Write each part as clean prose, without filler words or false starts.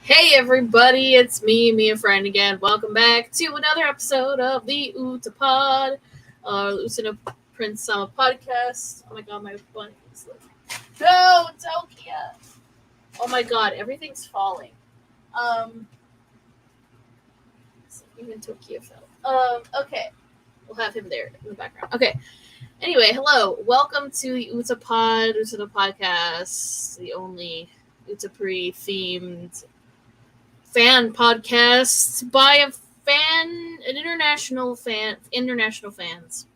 Hey everybody, it's me, a friend again. Welcome back to another episode of the Utapod, Utana Prince Sama podcast. Oh my god, my bunny is like, no, Tokia! Oh my god, everything's falling. Um, even Tokia fell. Okay, we'll have him there in the background. Okay. Anyway, hello, welcome to the Utana podcast, the only Utapri themed fan podcast by international fans.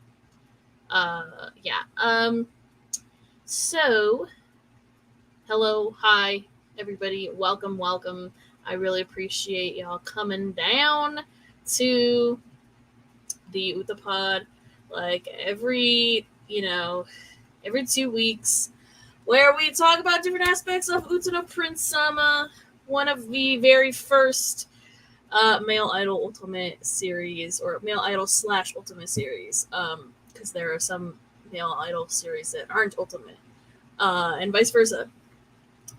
Yeah. So, hello, hi, everybody. Welcome. I really appreciate y'all coming down to the Utapod, like every 2 weeks, where we talk about different aspects of Utana Prince Sama, one of the very first male idol ultimate series, or male idol slash ultimate series, because there are some male idol series that aren't ultimate, and vice versa.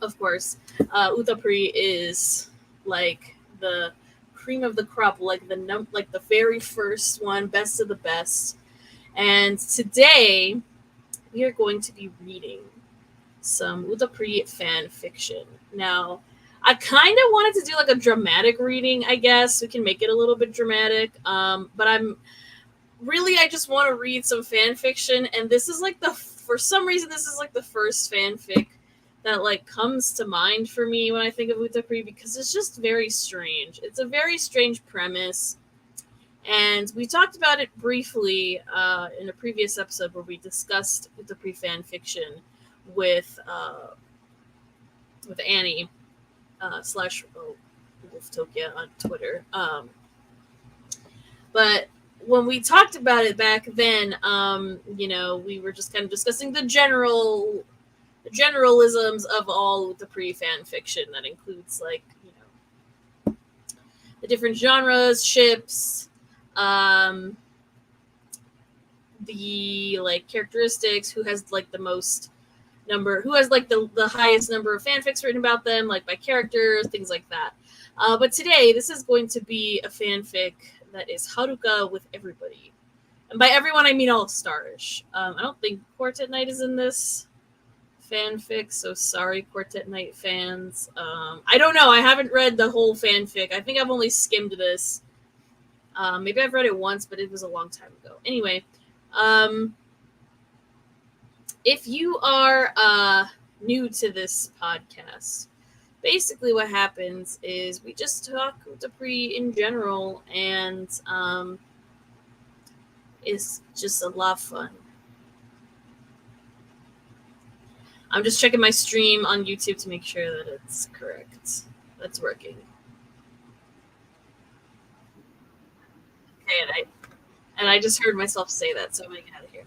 Of course, Utapri is like the cream of the crop, like the very first one, best of the best. And today we are going to be reading some Utapri fan fiction. Now, I kind of wanted to do like a dramatic reading, I guess. We can make it a little bit dramatic. But I just want to read some fan fiction. And this is like for some reason, this is like the first fanfic that like comes to mind for me when I think of Utapri, because it's just very strange. It's a very strange premise. And we talked about it briefly in a previous episode where we discussed Utapri fan fiction with Annie slash Wolf Tokia on Twitter. But when we talked about it back then, we were just kind of discussing the generalisms of all the pre-fan fiction. That includes the different genres, ships, the like characteristics, who has like the most number, who has like the highest number of fanfics written about them, like by characters, things like that. But today, this is going to be a fanfic that is Haruka with everybody. And by everyone, I mean all Starish. I don't think Quartet Night is in this fanfic, so sorry, Quartet Night fans. I don't know. I haven't read the whole fanfic. I think I've only skimmed this. Maybe I've read it once, but it was a long time ago. Anyway, if you are new to this podcast, basically what happens is we just talk Utapri in general, and it's just a lot of fun. I'm just checking my stream on YouTube to make sure that it's correct. That's working. Okay, and I just heard myself say that, so I'm gonna get out of here.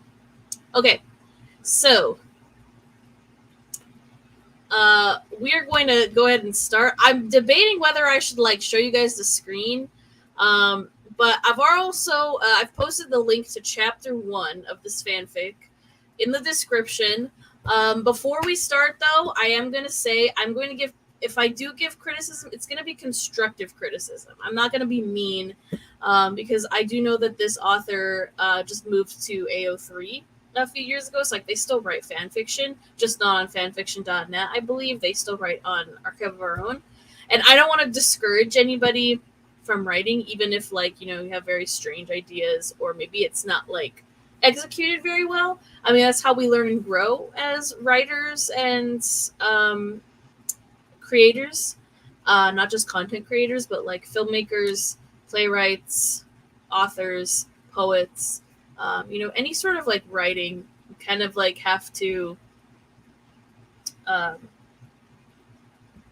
Okay, so we are going to go ahead and start. I'm debating whether I should like show you guys the screen, but I've posted the link to chapter 1 of this fanfic in the description. Before we start, though, I am going to say if I do give criticism, it's going to be constructive criticism. I'm not going to be mean, because I do know that this author just moved to AO3 a few years ago, so like they still write fan fiction, just not on fanfiction.net. I believe they still write on Archive of Our Own, and I don't want to discourage anybody from writing, even if you have very strange ideas, or maybe it's not like executed very well. I mean, that's how we learn and grow as writers and creators, not just content creators, but like filmmakers, playwrights, authors, poets. Any sort of like writing, you kind of like have to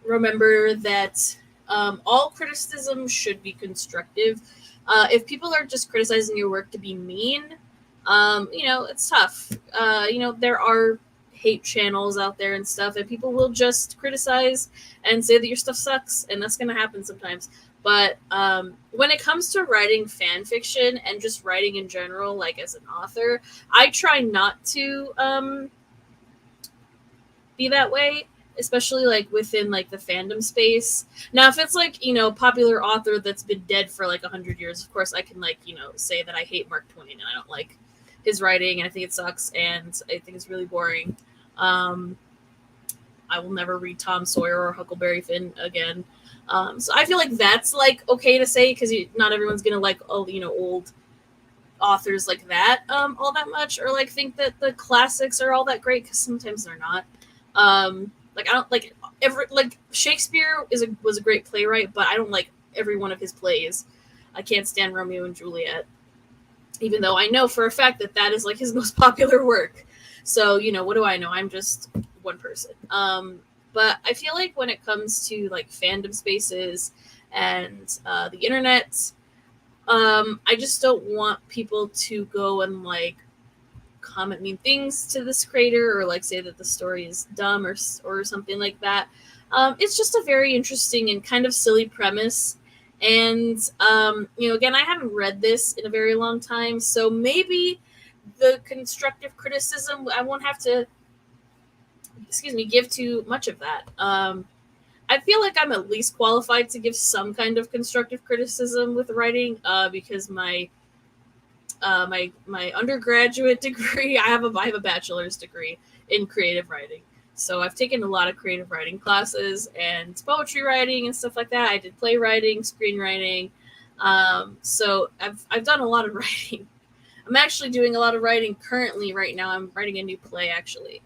remember that all criticism should be constructive. If people are just criticizing your work to be mean, it's tough. There are hate channels out there and stuff, and people will just criticize and say that your stuff sucks, and that's going to happen sometimes. But when it comes to writing fan fiction and just writing in general, like as an author, I try not to be that way. especially like within like the fandom space. Now, if it's like, you know, popular author that's been dead for like 100 years, of course I can like, you know, say that I hate Mark Twain and I don't like his writing and I think it sucks and I think it's really boring. I will never read Tom Sawyer or Huckleberry Finn again. So I feel like that's like okay to say because not everyone's gonna like, oh, you know, old authors like that all that much, or like think that the classics are all that great because sometimes they're not. Like I don't like every like Shakespeare was a great playwright, but I don't like every one of his plays. I can't stand Romeo and Juliet, even though I know for a fact that that is like his most popular work. So, you know, what do I know? I'm just one person. But I feel like when it comes to like fandom spaces and the internet, I just don't want people to go and like comment mean things to this creator or like say that the story is dumb or something like that. It's just a very interesting and kind of silly premise. And, you know, again, I haven't read this in a very long time, so maybe the constructive criticism, I won't have to, give too much of that. I feel like I'm at least qualified to give some kind of constructive criticism with writing, because my undergraduate degree, I have a bachelor's degree in creative writing. So I've taken a lot of creative writing classes and poetry writing and stuff like that. I did playwriting, screenwriting. So I've done a lot of writing. I'm actually doing a lot of writing currently right now. I'm writing a new play actually,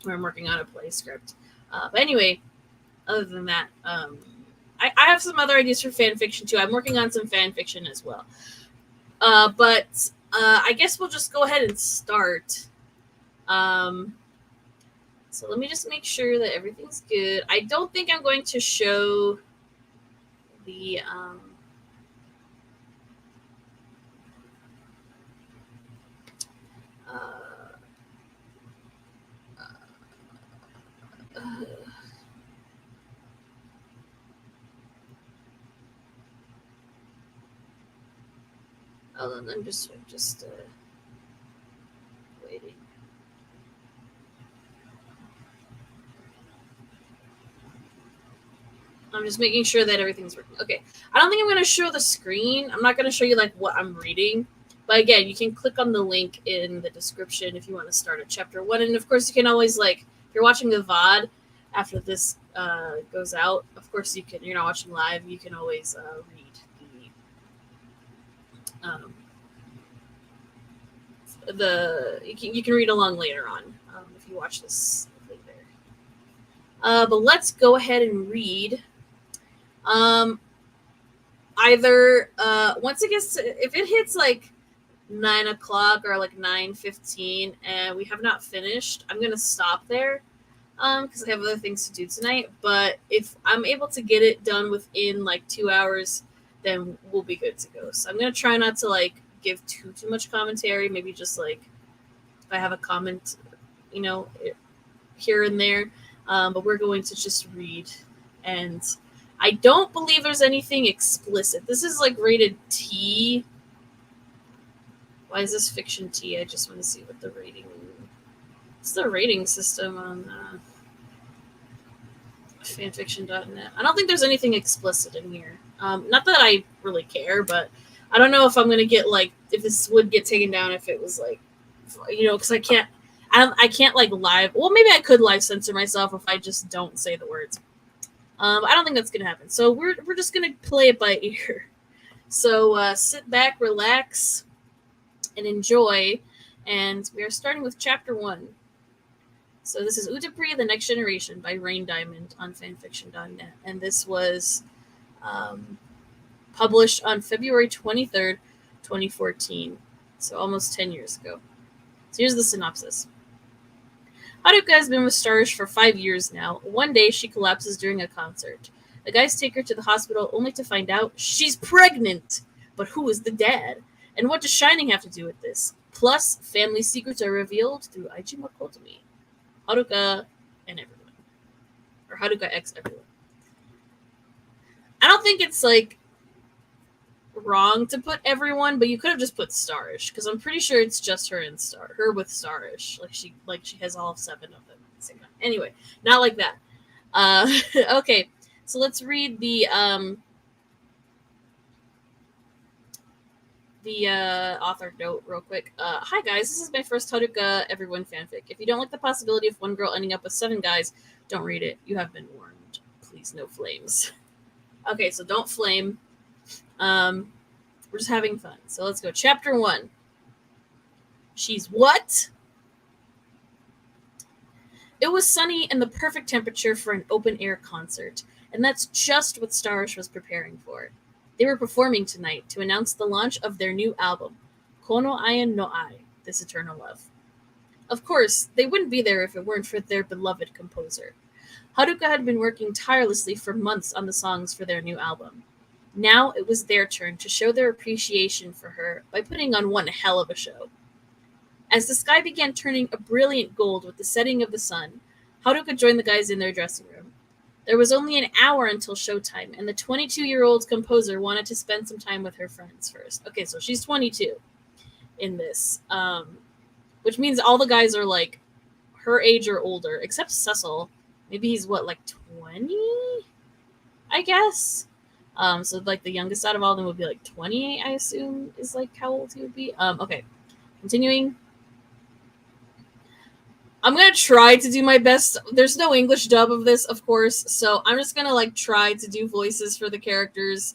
where I'm working on a play script. But anyway, other than that, I have some other ideas for fan fiction too. I'm working on some fan fiction as well. But I guess we'll just go ahead and start. So let me just make sure that everything's good. I don't think I'm going to show the hold on, I'm just waiting. I'm just making sure that everything's working. Okay. I don't think I'm going to show the screen. I'm not going to show you like what I'm reading. But again, you can click on the link in the description if you want to start at chapter 1. And of course, you can always like, if you're watching the VOD after this goes out, of course you can, you're not watching live, you can always read you can read along later on if you watch this later. But let's go ahead and read. Either once it gets if it hits like 9 o'clock or like 9:15 and we have not finished, I'm gonna stop there because I have other things to do tonight. But if I'm able to get it done within like 2 hours, then we'll be good to go. So I'm gonna try not to like give too much commentary. Maybe just like if I have a comment, you know, here and there. But we're going to just read, and I don't believe there's anything explicit. This is like rated T. Why is this fiction T? I just want to see what the rating. What's the rating system on fanfiction.net? I don't think there's anything explicit in here. Not that I really care, but I don't know if I'm going to get like, if this would get taken down if it was like, you know, because I can't like live. Well, maybe I could live censor myself if I just don't say the words. I don't think that's going to happen. So we're just going to play it by ear. So sit back, relax, and enjoy. And we are starting with chapter 1. So this is Utapri, The Next Generation by rainediamond on fanfiction.net. And this was published on February 23rd, 2014. So almost 10 years ago. So here's the synopsis. Haruka has been with Starish for 5 years now. One day, she collapses during a concert. The guys take her to the hospital only to find out she's pregnant. But who is the dad? And what does Shining have to do with this? Plus, family secrets are revealed through Aiji Makotomi, Haruka, and everyone. Or Haruka X everyone. I don't think it's like wrong to put everyone, but you could have just put Starish, because I'm pretty sure it's just her and her with Starish. Like she has all 7 of them at the same time. Anyway, not like that. Okay, so let's read the author note real quick. Hi guys, this is my first Haruka Everyone fanfic. If you don't like the possibility of one girl ending up with 7 guys, don't read it. You have been warned. Please, no flames. Okay, so don't flame. We're just having fun. So let's go. Chapter 1. She's what? It was sunny and the perfect temperature for an open-air concert, and that's just what Starish was preparing for. They were performing tonight to announce the launch of their new album, Kono Ayan no Ai, This Eternal Love. Of course, they wouldn't be there if it weren't for their beloved composer. Haruka had been working tirelessly for months on the songs for their new album. Now it was their turn to show their appreciation for her by putting on one hell of a show. As the sky began turning a brilliant gold with the setting of the sun, Haruka joined the guys in their dressing room. There was only an hour until showtime, and the 22-year-old composer wanted to spend some time with her friends first. Okay, so she's 22 in this, which means all the guys are like her age or older, except Cecil. Maybe he's what, like 20? I guess. So like the youngest out of all of them would be like 28, I assume, is like how old he would be. Okay, continuing. I'm gonna try to do my best. There's no English dub of this, of course, so I'm just gonna like try to do voices for the characters.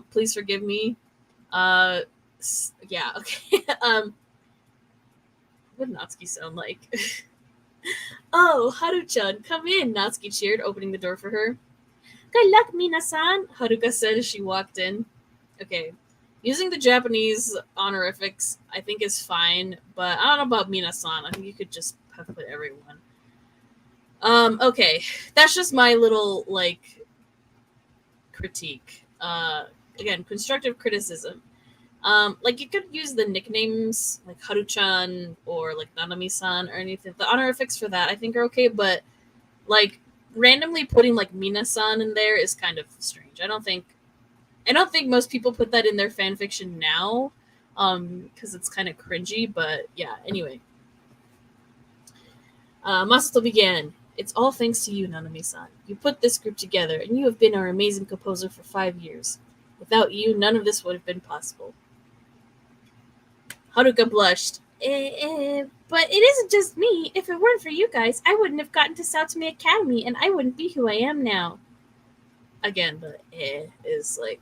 Please forgive me. Yeah, okay. What did Natsuki sound like? Oh, Haru-chan, come in, Natsuki cheered, opening the door for her. Good luck, Mina-san, Haruka said as she walked in. Okay, using the Japanese honorifics, I think is fine, but I don't know about Mina-san. I think you could just have put everyone. Okay, that's just my little, like, critique. Again, constructive criticism. Like, you could use the nicknames, like Haru-chan or, like, Nanami-san or anything. The honorifics for that, I think, are okay, but, like, randomly putting, like, Mina-san in there is kind of strange. I don't think most people put that in their fanfiction now, because it's kind of cringy, but yeah, anyway. Masato began. It's all thanks to you, Nanami-san. You put this group together, and you have been our amazing composer for 5 years. Without you, none of this would have been possible. Haruka blushed. But it isn't just me. If it weren't for you guys, I wouldn't have gotten to Saotome Academy, and I wouldn't be who I am now. Again, the is, like,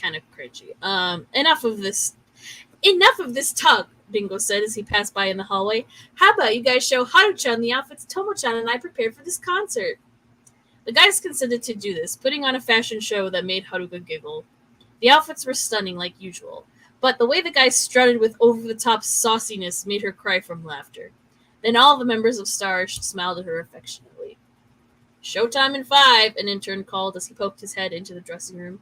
kind of cringy. Enough of this talk, Bingo said as he passed by in the hallway. How about you guys show Haru-chan the outfits Tomo-chan and I prepared for this concert? The guys consented to do this, putting on a fashion show that made Haruka giggle. The outfits were stunning like usual, but the way the guys strutted with over-the-top sauciness made her cry from laughter. Then all the members of Starish smiled at her affectionately. Showtime in 5, an intern called as he poked his head into the dressing room.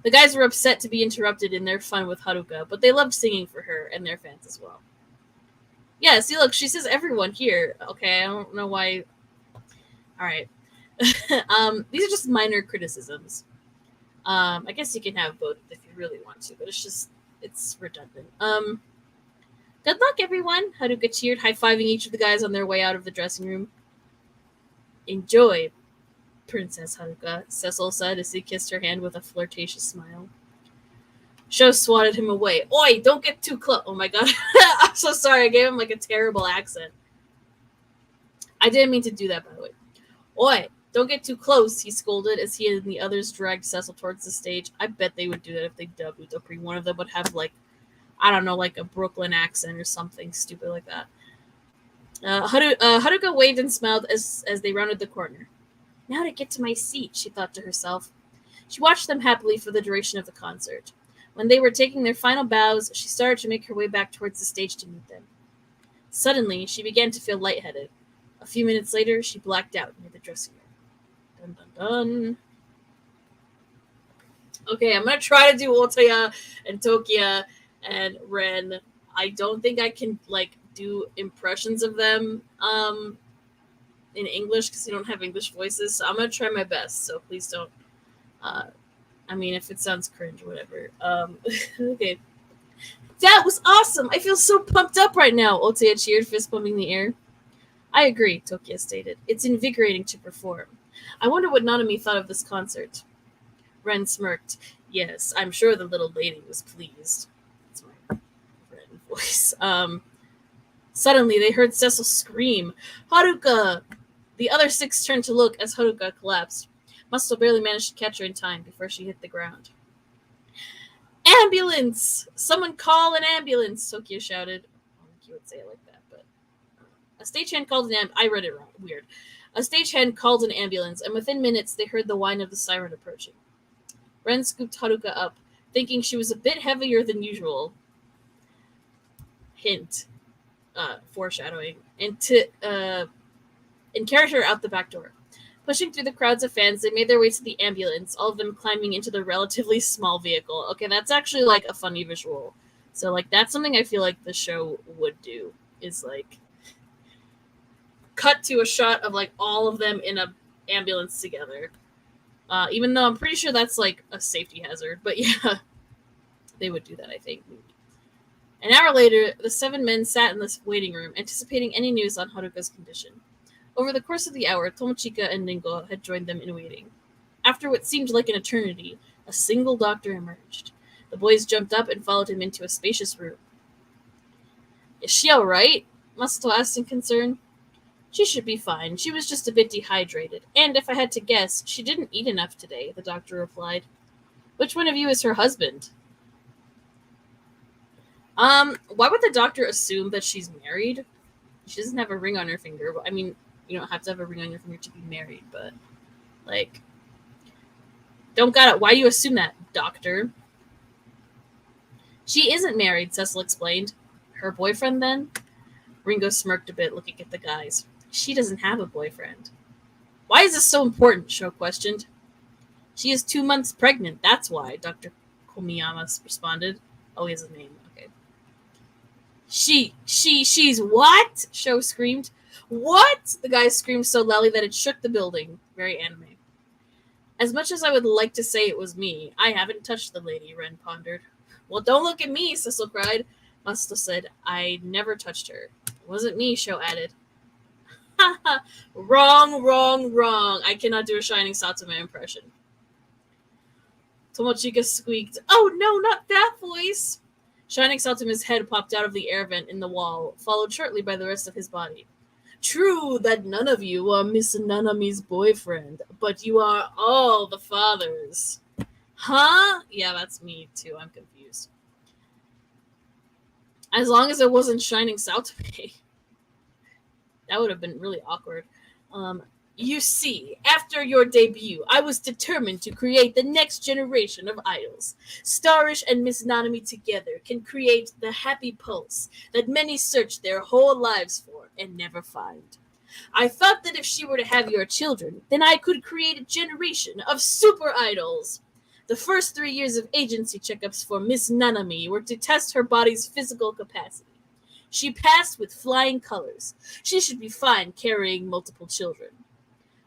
The guys were upset to be interrupted in their fun with Haruka, but they loved singing for her and their fans as well. Yeah, see, look, she says everyone here. Okay, I don't know why. All right. These are just minor criticisms. I guess you can have both if you really want to, but it's redundant. Good luck, everyone, Haruka cheered, high-fiving each of the guys on their way out of the dressing room. Enjoy, Princess Haruka, Cecil said as he kissed her hand with a flirtatious smile. Sho swatted him away. Oi, don't get too close. Oh my god. I'm so sorry. I gave him like a terrible accent. I didn't mean to do that, by the way. Oi, don't get too close, he scolded as he and the others dragged Cecil towards the stage. I bet they would do that if they dubbed Utapri. One of them would have, like, I don't know, like a Brooklyn accent or something stupid like that. Haruka waved and smiled as they rounded the corner. Now to get to my seat, she thought to herself. She watched them happily for the duration of the concert. When they were taking their final bows, she started to make her way back towards the stage to meet them. Suddenly, she began to feel lightheaded. A few minutes later, she blacked out near the dressing room. Dun dun dun. Okay, I'm going to try to do Otaya and Tokia and Ren. I don't think I can, like, do impressions of them in English because they don't have English voices, so I'm going to try my best, so please don't, I I mean, if it sounds cringe, whatever. Okay. That was awesome! I feel so pumped up right now, Otoya cheered, fist pumping the air. I agree, Tokia stated. It's invigorating to perform. I wonder what Nanami thought of this concert. Ren smirked. Yes, I'm sure the little lady was pleased. That's my Ren voice. Suddenly, they heard Cecil scream, Haruka! The other 6 turned to look as Haruka collapsed. Musto barely managed to catch her in time before she hit the ground. Ambulance! Someone call an ambulance, Tokia shouted. I don't think you would say it like that, but... A stagehand called an ambulance. I read it wrong. Weird. A stagehand called an ambulance, and within minutes they heard the whine of the siren approaching. Ren scooped Haruka up, thinking she was a bit heavier than usual. Hint. Foreshadowing. And carried her out the back door. Pushing through the crowds of fans, they made their way to the ambulance, all of them climbing into the relatively small vehicle. Okay, that's actually, like, a funny visual. So, like, that's something I feel like the show would do, is, like, cut to a shot of, like, all of them in a ambulance together. Even though I'm pretty sure that's, like, a safety hazard. But, yeah, they would do that, I think. An hour later, the 7 men sat in this waiting room, anticipating any news on Haruka's condition. Over the course of the hour, Tomochika and Ringo had joined them in waiting. After what seemed like an eternity, a single doctor emerged. The boys jumped up and followed him into a spacious room. Is she all right? Masato asked in concern. She should be fine. She was just a bit dehydrated. And if I had to guess, she didn't eat enough today, the doctor replied. Which one of you is her husband? Why would the doctor assume that she's married? She doesn't have a ring on her finger. I mean, you don't have to have a ring on your finger to be married, but, like, don't got it. Why do you assume that, doctor? She isn't married, Cecil explained. Her boyfriend, then? Ringo smirked a bit, looking at the guys. She doesn't have a boyfriend. Why is this so important? Sho questioned. She is 2 months pregnant, that's why, Dr. Komiyama responded. Oh, he has a name. Okay. She's what? Sho screamed. What? The guy screamed so loudly that it shook the building. Very anime. As much as I would like to say it was me, I haven't touched the lady, Ren pondered. Well, don't look at me, Cecil cried. Masato said, I never touched her. It wasn't me, Sho added. Ha ha. Wrong. I cannot do a Shining Satsuma impression. Tomochika squeaked, Oh no, not that voice! Shining Satsuma's head popped out of the air vent in the wall, followed shortly by the rest of his body. True that none of you are Miss Nanami's boyfriend, but you are all the fathers. Huh? Yeah, that's me too. I'm confused. As long as it wasn't Shining Satsume. That would have been really awkward. You see, after your debut, I was determined to create the next generation of idols. Starish and Miss Nanami together can create the happy pulse that many search their whole lives for and never find. I thought that if she were to have your children, then I could create a generation of super idols. The first 3 years of agency checkups for Miss Nanami were to test her body's physical capacity. She passed with flying colors. She should be fine carrying multiple children.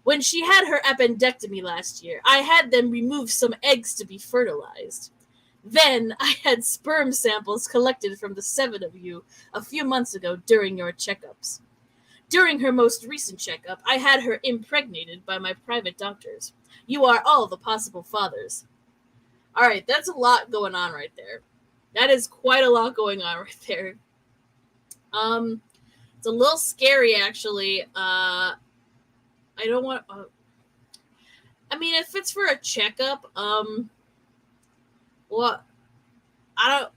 When she had her appendectomy last year, I had them remove some eggs to be fertilized. Then I had sperm samples collected from the 7 of you a few months ago during your checkups. During her most recent checkup, I had her impregnated by my private doctors. You are all the possible fathers. All right, that's a lot going on right there. That is quite a lot going on right there. It's a little scary, actually. I don't want. I mean, if it's for a checkup, well, I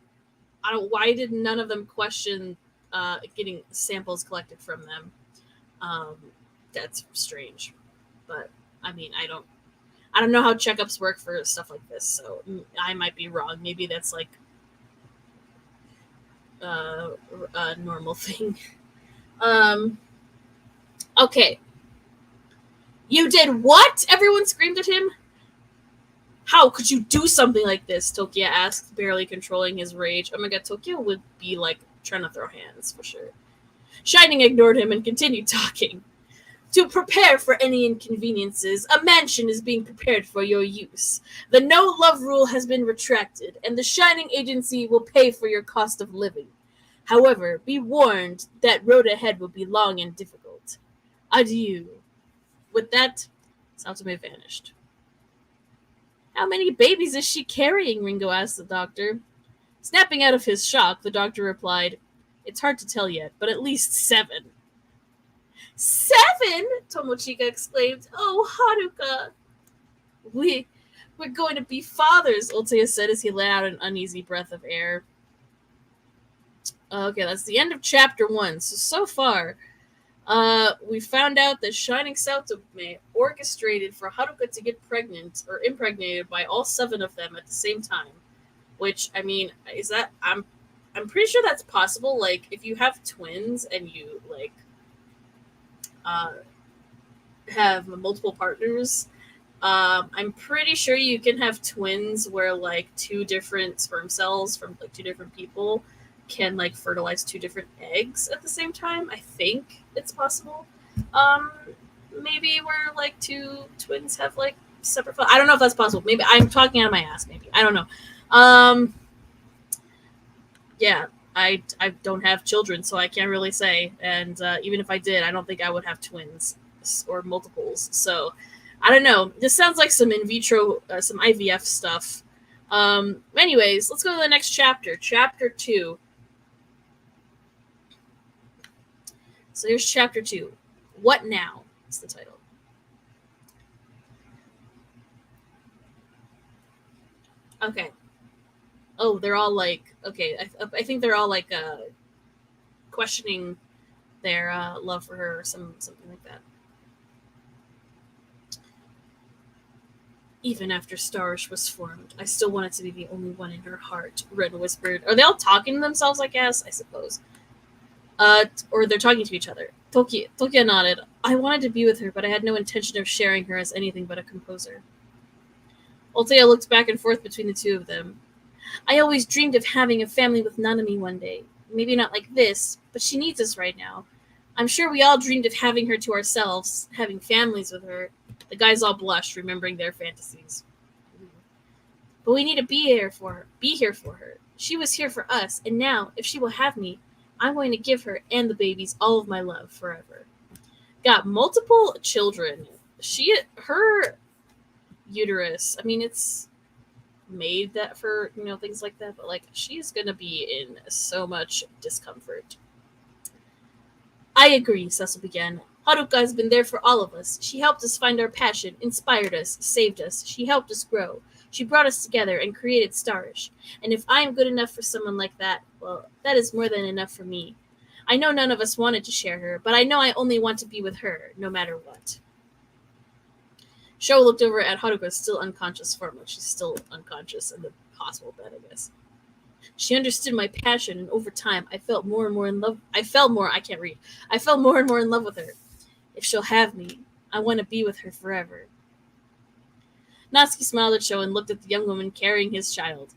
don't. Why did none of them question getting samples collected from them? That's strange. But I mean, I don't know how checkups work for stuff like this, so I might be wrong. Maybe that's like a normal thing. Okay. You did what? Everyone screamed at him. How could you do something like this? Tokia asked, barely controlling his rage. Oh my god, Tokia would be like trying to throw hands for sure. Shining ignored him and continued talking. To prepare for any inconveniences, a mansion is being prepared for your use. The no-love rule has been retracted, and the Shining Agency will pay for your cost of living. However, be warned that road ahead will be long and difficult. Adieu. With that, Satome vanished. How many babies is she carrying? Ringo asked the doctor. Snapping out of his shock, the doctor replied, It's hard to tell yet, but at least 7. 7? Tomochika exclaimed. Oh, Haruka. We're going to be fathers, Ultea said as he let out an uneasy breath of air. Okay, that's the end of chapter 1. So far, we found out that Shining Satome orchestrated for Haruka to get pregnant or impregnated by all 7 of them at the same time. Which, I mean, is that I'm pretty sure that's possible. Like, if you have twins and you like have multiple partners, I'm pretty sure you can have twins where like 2 different sperm cells from like 2 different people can like fertilize 2 different eggs at the same time. I think it's possible. Maybe where like 2 twins have like separate. I don't know if that's possible. Maybe I'm talking out of my ass. Maybe I don't know. Yeah, I don't have children, so I can't really say. And even if I did, I don't think I would have twins or multiples. So I don't know. This sounds like some in vitro, some IVF stuff. Anyways, let's go to the next chapter. Chapter 2. So here's chapter 2. What now? Is the title. Okay. Oh, they're all like, okay, I think they're all like questioning their love for her or something like that. Even after Starish was formed, I still wanted to be the only one in her heart, Ren whispered. Are they all talking to themselves, I guess? I suppose. Or they're talking to each other. Tokia nodded. I wanted to be with her, but I had no intention of sharing her as anything but a composer. Altea looked back and forth between the two of them. I always dreamed of having a family with Nanami one day. Maybe not like this, but she needs us right now. I'm sure we all dreamed of having her to ourselves, having families with her. The guys all blushed, remembering their fantasies. But we need to be here for her. She was here for us, and now, if she will have me, I'm going to give her and the babies all of my love forever. Got multiple children. Her uterus, I mean, it's made that for, things like that, but like, she's gonna be in so much discomfort. I agree, Cecil began. Haruka has been there for all of us. She helped us find our passion, inspired us, saved us. She helped us grow. She brought us together and created Starish. And if I am good enough for someone like that, well, that is more than enough for me. I know none of us wanted to share her, but I know I only want to be with her, no matter what. Sho looked over at Haruka's still unconscious form, like she's still unconscious in the hospital bed, I guess. She understood my passion, and over time, I felt more and more in love. I fell more and more in love with her. If she'll have me, I want to be with her forever. Natsuki smiled at Sho and looked at the young woman carrying his child.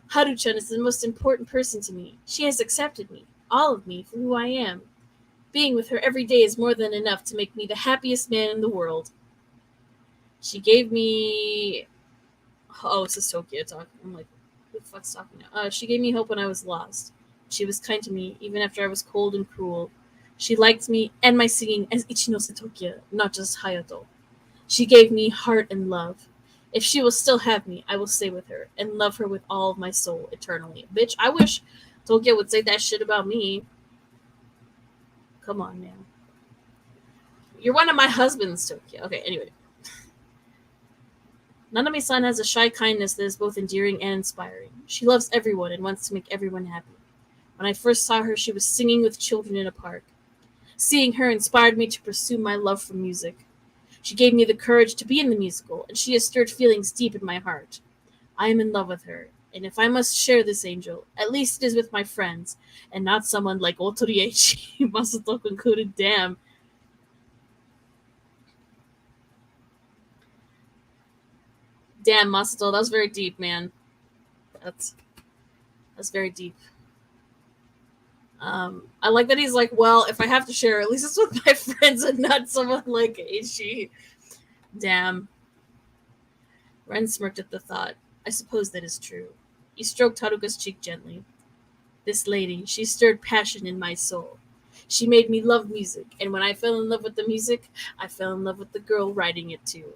Haru-chan is the most important person to me. She has accepted me, all of me, for who I am. Being with her every day is more than enough to make me the happiest man in the world. She gave me... Oh, this is Tokyo talking. I'm like, who the fuck's talking now? She gave me hope when I was lost. She was kind to me, even after I was cold and cruel. She liked me and my singing as Ichinose Tokia, not just Hayato. She gave me heart and love. If she will still have me, I will stay with her and love her with all of my soul eternally. Bitch, I wish Tokia would say that shit about me. Come on, man. You're one of my husbands, Tokia. Okay, anyway. Nanami-san has a shy kindness that is both endearing and inspiring. She loves everyone and wants to make everyone happy. When I first saw her, she was singing with children in a park. Seeing her inspired me to pursue my love for music. She gave me the courage to be in the musical, and she has stirred feelings deep in my heart. I am in love with her, and if I must share this angel, at least it is with my friends, and not someone like Otoriechi. Masato concluded, damn. Damn, Masato, that was very deep, man. That's very deep. I like that he's like, well, if I have to share, at least it's with my friends and not someone like Aishi. Damn. Ren smirked at the thought. I suppose that is true. He stroked Haruka's cheek gently. This lady, she stirred passion in my soul. She made me love music, and when I fell in love with the music, I fell in love with the girl writing it too.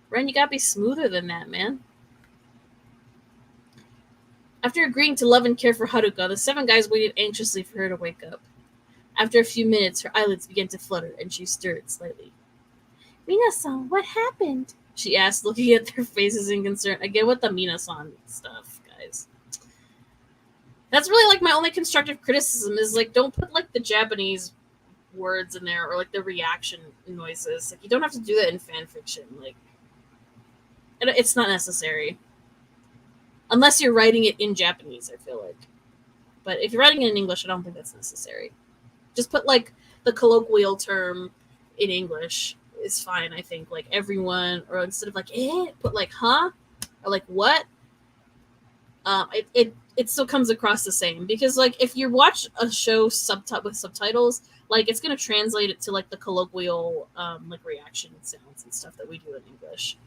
Ren, you gotta be smoother than that, man. After agreeing to love and care for Haruka, the 7 guys waited anxiously for her to wake up. After a few minutes, her eyelids began to flutter, and she stirred slightly. Mina-san, what happened? She asked, looking at their faces in concern. Again with the Mina-san stuff, guys. That's really, like, my only constructive criticism is, like, don't put, like, the Japanese words in there or, like, the reaction noises. Like, you don't have to do that in fanfiction. Like, it's not necessary. Unless you're writing it in Japanese, I feel like. But if you're writing it in English, I don't think that's necessary. Just put, like, the colloquial term in English is fine, I think. Like, everyone, or instead of, like, put, like, huh? Or, like, what? It still comes across the same. Because, like, if you watch a show with subtitles, like, it's going to translate it to, like, the colloquial, like, reaction sounds and stuff that we do in English.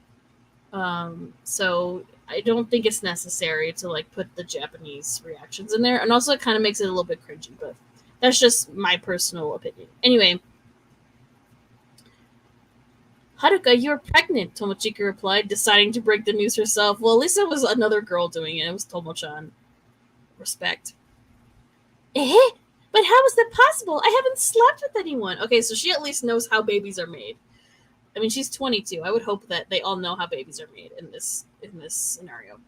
So I don't think it's necessary to, like, put the Japanese reactions in there. And also it kind of makes it a little bit cringy, but that's just my personal opinion. Anyway. Haruka, you're pregnant, Tomochika replied, deciding to break the news herself. Well, at least it was another girl doing it. It was Tomo-chan. Respect. But how is that possible? I haven't slept with anyone. Okay, so she at least knows how babies are made. I mean, she's 22. I would hope that they all know how babies are made in this scenario.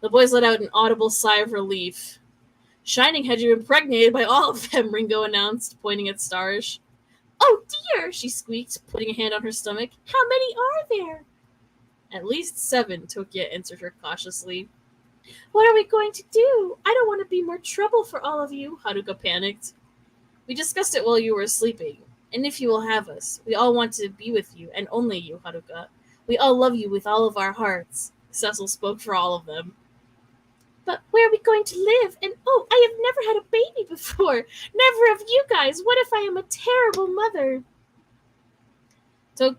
The boys let out an audible sigh of relief. Shining had you impregnated by all of them, Ringo announced, pointing at Starish. Oh dear, she squeaked, putting a hand on her stomach. How many are there? At least 7, Tokia answered her cautiously. What are we going to do? I don't want to be more trouble for all of you, Haruka panicked. We discussed it while you were sleeping. And if you will have us, we all want to be with you, and only you, Haruka. We all love you with all of our hearts. Cecil spoke for all of them. But where are we going to live? And oh, I have never had a baby before. Never of you guys. What if I am a terrible mother? So,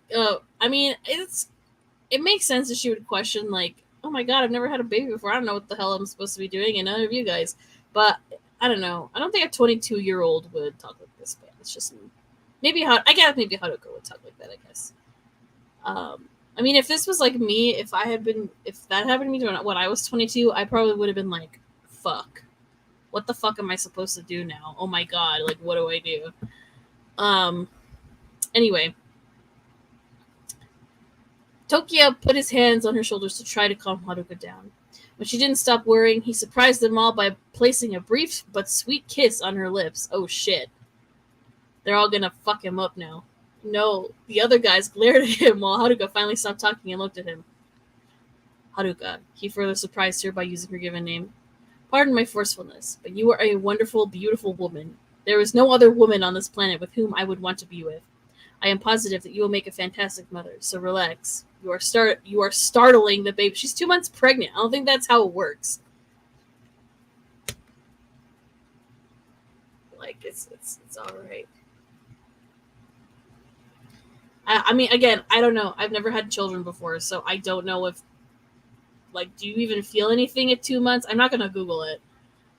I mean, it makes sense that she would question, like, oh my god, I've never had a baby before. I don't know what the hell I'm supposed to be doing, and none of you guys. But I don't know. I don't think a 22-year-old would talk like this. But it's just maybe Haruka would talk like that. I guess. I mean, if this was like me, if that happened to me when I was 22, I probably would have been like, fuck. What the fuck am I supposed to do now? Oh my god, like, what do I do? Anyway. Tokia put his hands on her shoulders to try to calm Haruka down. When she didn't stop worrying, he surprised them all by placing a brief but sweet kiss on her lips. Oh shit. They're all gonna fuck him up now. No, the other guys glared at him while Haruka finally stopped talking and looked at him. Haruka, he further surprised her by using her given name. Pardon my forcefulness, but you are a wonderful, beautiful woman. There is no other woman on this planet with whom I would want to be with. I am positive that you will make a fantastic mother, so relax. You are startling the baby. She's 2 months pregnant. I don't think that's how it works. Like, it's all right. I mean, again, I don't know. I've never had children before, so I don't know if, like, do you even feel anything at 2 months? I'm not going to Google it.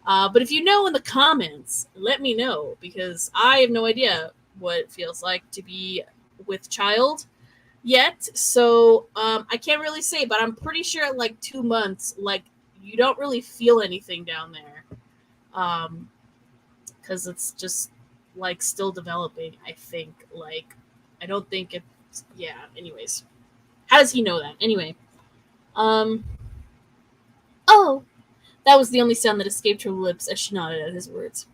But if you know in the comments, let me know, because I have no idea what it feels like to be with child yet. So I can't really say, but I'm pretty sure at, like, 2 months, like, you don't really feel anything down there. Because it's just, like, still developing, I think. Like, I don't think it's, yeah, anyways. How does he know that? Anyway. Oh, that was the only sound that escaped her lips as she nodded at his words.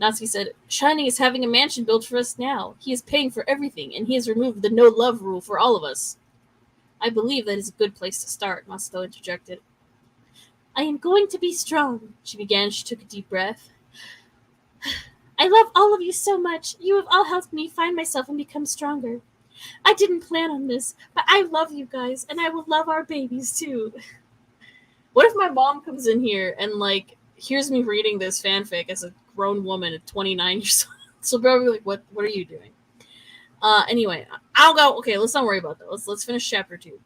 Natsuki said, Shining is having a mansion built for us now. He is paying for everything, and he has removed the no-love rule for all of us. I believe that is a good place to start, Masato interjected. I am going to be strong, she began. She took a deep breath. I love all of you so much. You have all helped me find myself and become stronger. I didn't plan on this, but I love you guys, and I will love our babies too. What if my mom comes in here and, like, hears me reading this fanfic as a grown woman at 29 years old. So probably like, what are you doing? Anyway, I'll go. Okay, let's not worry about that. Let's finish chapter 2.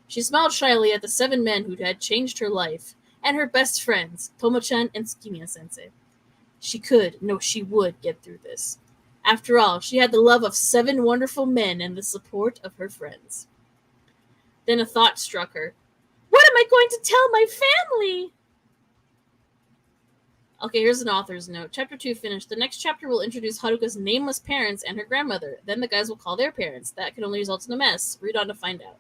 She smiled shyly at the 7 men who had changed her life, and her best friends, Tomo-chan and Tsukimiya-sensei. She could, no, she would get through this. After all, she had the love of 7 wonderful men and the support of her friends. Then a thought struck her. What am I going to tell my family? Okay, here's an author's note. Chapter 2 finished. The next chapter will introduce Haruka's nameless parents and her grandmother. Then the guys will call their parents. That can only result in a mess. Read on to find out.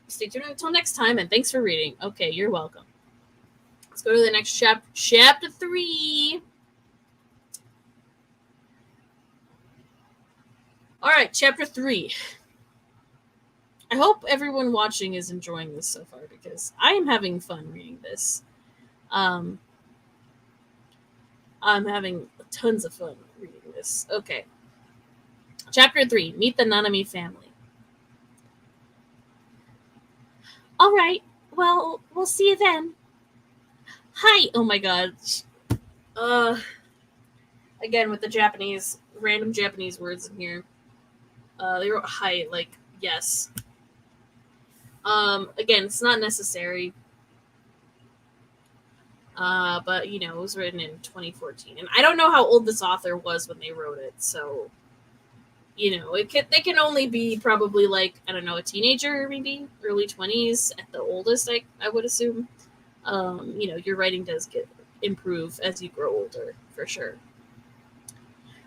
Stay tuned until next time, and thanks for reading. Okay, you're welcome. Let's go to the next chapter. Chapter 3. Alright, chapter 3. I hope everyone watching is enjoying this so far, because I am having fun reading this. I'm having tons of fun reading this. Okay. Chapter 3. Meet the Nanami family. Alright, well, we'll see you then. Hi! Oh my god. Again, with the random Japanese words in here. They wrote hi, like, yes. Again, it's not necessary. But, it was written in 2014. And I don't know how old this author was when they wrote it, so, they can only be probably, like, I don't know, a teenager, maybe? Early 20s at the oldest, I would assume. Your writing does improve as you grow older, for sure.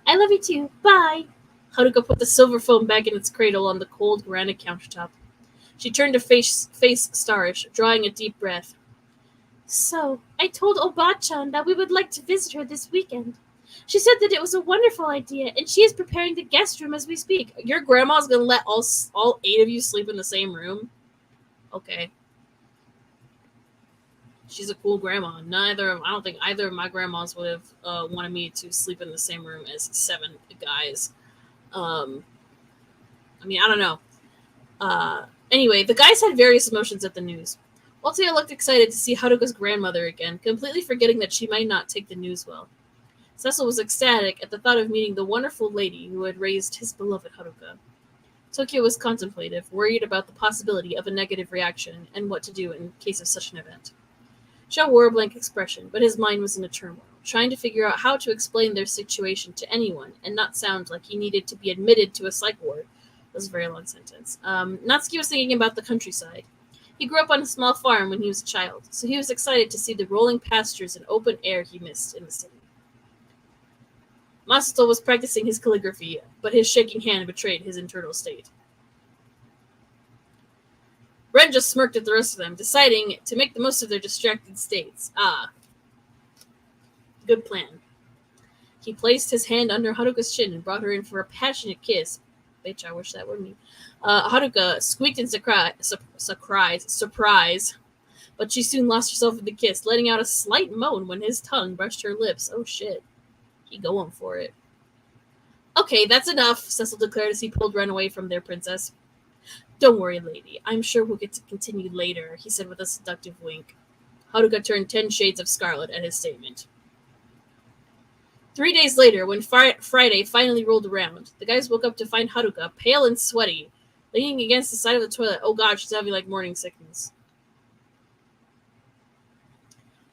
I love you too. Bye! Haruka put the silver phone back in its cradle on the cold granite countertop. She turned to face Starish, drawing a deep breath. So, I told Oba-chan that we would like to visit her this weekend. She said that it was a wonderful idea, and she is preparing the guest room as we speak. Your grandma's gonna let all 8 of you sleep in the same room? Okay. She's a cool grandma. I don't think either of my grandmas would have wanted me to sleep in the same room as 7 guys. I don't know. Anyway, the guys had various emotions at the news. Altea looked excited to see Haruka's grandmother again, completely forgetting that she might not take the news well. Cecil was ecstatic at the thought of meeting the wonderful lady who had raised his beloved Haruka. Tokyo was contemplative, worried about the possibility of a negative reaction and what to do in case of such an event. Shao wore a blank expression, but his mind was in a turmoil, trying to figure out how to explain their situation to anyone and not sound like he needed to be admitted to a psych ward. That was a very long sentence. Natsuki was thinking about the countryside. He grew up on a small farm when he was a child, so he was excited to see the rolling pastures and open air he missed in the city. Masato was practicing his calligraphy, but his shaking hand betrayed his internal state. Ren just smirked at the rest of them, deciding to make the most of their distracted states. Good plan. He placed his hand under Haruka's chin and brought her in for a passionate kiss. Bitch, I wish that were me. Haruka squeaked in surprise, but she soon lost herself in the kiss, letting out a slight moan when his tongue brushed her lips. Oh shit. He going for it. Okay, that's enough, Cecil declared as he pulled Ren away from their princess. Don't worry, lady. I'm sure we'll get to continue later, he said with a seductive wink. Haruka turned 10 shades of scarlet at his statement. 3 days later, when Friday finally rolled around, the guys woke up to find Haruka, pale and sweaty, leaning against the side of the toilet. Oh god, she's having morning sickness.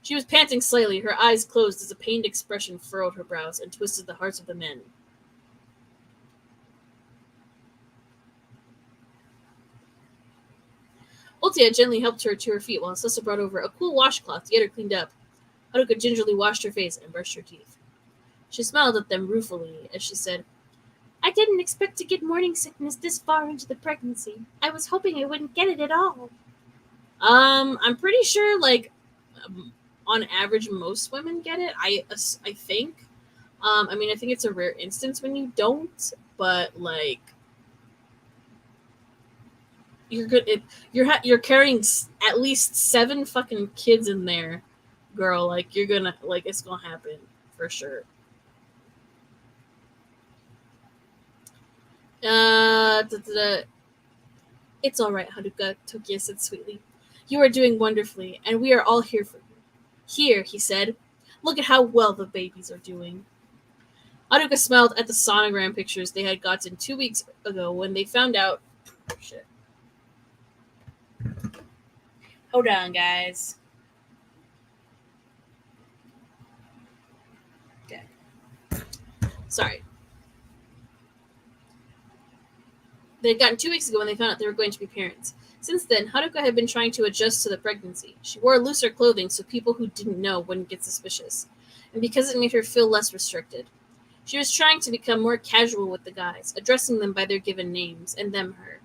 She was panting slightly, her eyes closed as a pained expression furrowed her brows and twisted the hearts of the men. Altea gently helped her to her feet while Cecil brought over a cool washcloth to get her cleaned up. Haruka gingerly washed her face and brushed her teeth. She smiled at them ruefully as she said, I didn't expect to get morning sickness this far into the pregnancy. I was hoping I wouldn't get it at all. I'm pretty sure, on average, most women get it. I think. I think it's a rare instance when you don't, but you're good. You're carrying at least 7 fucking kids in there, girl. You're gonna it's gonna happen for sure. It's all right, Haruka, Tokia said sweetly. You are doing wonderfully, and we are all here for you. Here, he said. Look at how well the babies are doing. Haruka smiled at the sonogram pictures they had gotten 2 weeks ago when they found out. Oh, shit. Hold on, guys. Okay. Sorry. They had gotten 2 weeks ago when they found out they were going to be parents. Since then, Haruka had been trying to adjust to the pregnancy. She wore looser clothing so people who didn't know wouldn't get suspicious, and because it made her feel less restricted. She was trying to become more casual with the guys, addressing them by their given names, and them her.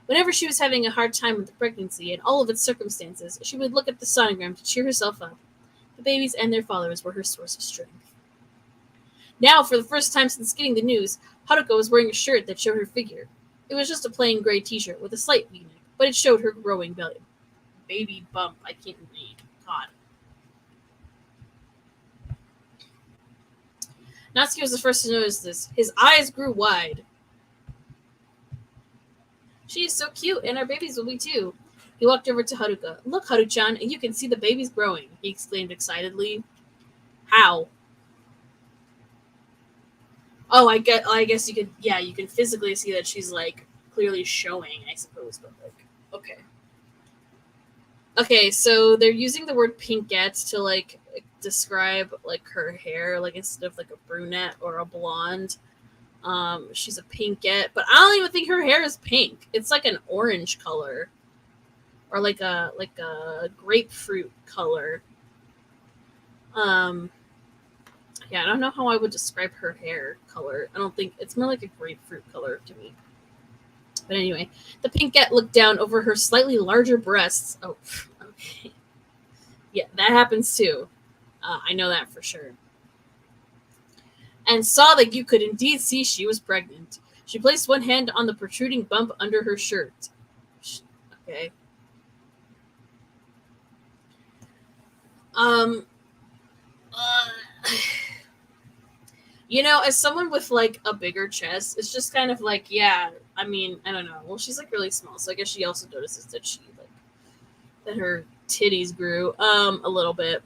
Whenever she was having a hard time with the pregnancy and all of its circumstances, she would look at the sonogram to cheer herself up. The babies and their fathers were her source of strength. Now, for the first time since getting the news, Haruka was wearing a shirt that showed her figure. It was just a plain gray t-shirt with a slight v-neck, but it showed her growing belly. Baby bump. I can't read. God. Natsuki was the first to notice this. His eyes grew wide. She is so cute, and our babies will be too. He walked over to Haruka. Look, Haru-chan, and you can see the babies growing, he exclaimed excitedly. How? Oh, I guess you could, yeah, you can physically see that she's, like, clearly showing, I suppose, but, like, okay. Okay, so they're using the word pinkette to, like, describe, like, her hair, like, instead of, like, a brunette or a blonde. She's a pinkette, but I don't even think her hair is pink. It's, like, an orange color. Or, like a grapefruit color. Yeah, I don't know how I would describe her hair color. I don't think it's more like a grapefruit color to me. But anyway, the pinkette looked down over her slightly larger breasts. Oh, okay. Yeah, that happens too. I know that for sure. And saw that you could indeed see she was pregnant. She placed one hand on the protruding bump under her shirt. Okay. You know, as someone with, like, a bigger chest, it's just kind of like, yeah, I mean, I don't know. Well, she's, like, really small, so I guess she also notices that that her titties grew, a little bit.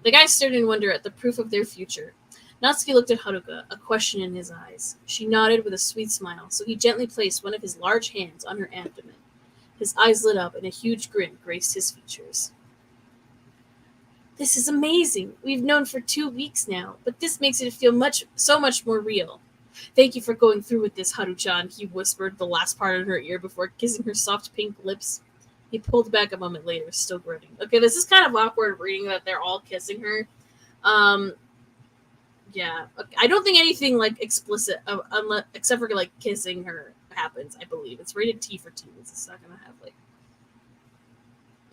The guy stared in wonder at the proof of their future. Natsuki looked at Haruka, a question in his eyes. She nodded with a sweet smile, so he gently placed one of his large hands on her abdomen. His eyes lit up, and a huge grin graced his features. This is amazing. We've known for 2 weeks now, but this makes it feel so much more real. Thank you for going through with this, Haru-chan, he whispered the last part in her ear before kissing her soft pink lips. He pulled back a moment later, still grinning. Okay, this is kind of awkward reading that they're all kissing her. Yeah. I don't think anything, like, explicit, except for, like, kissing her happens, I believe. It's rated T for teens. It's not going to have, like,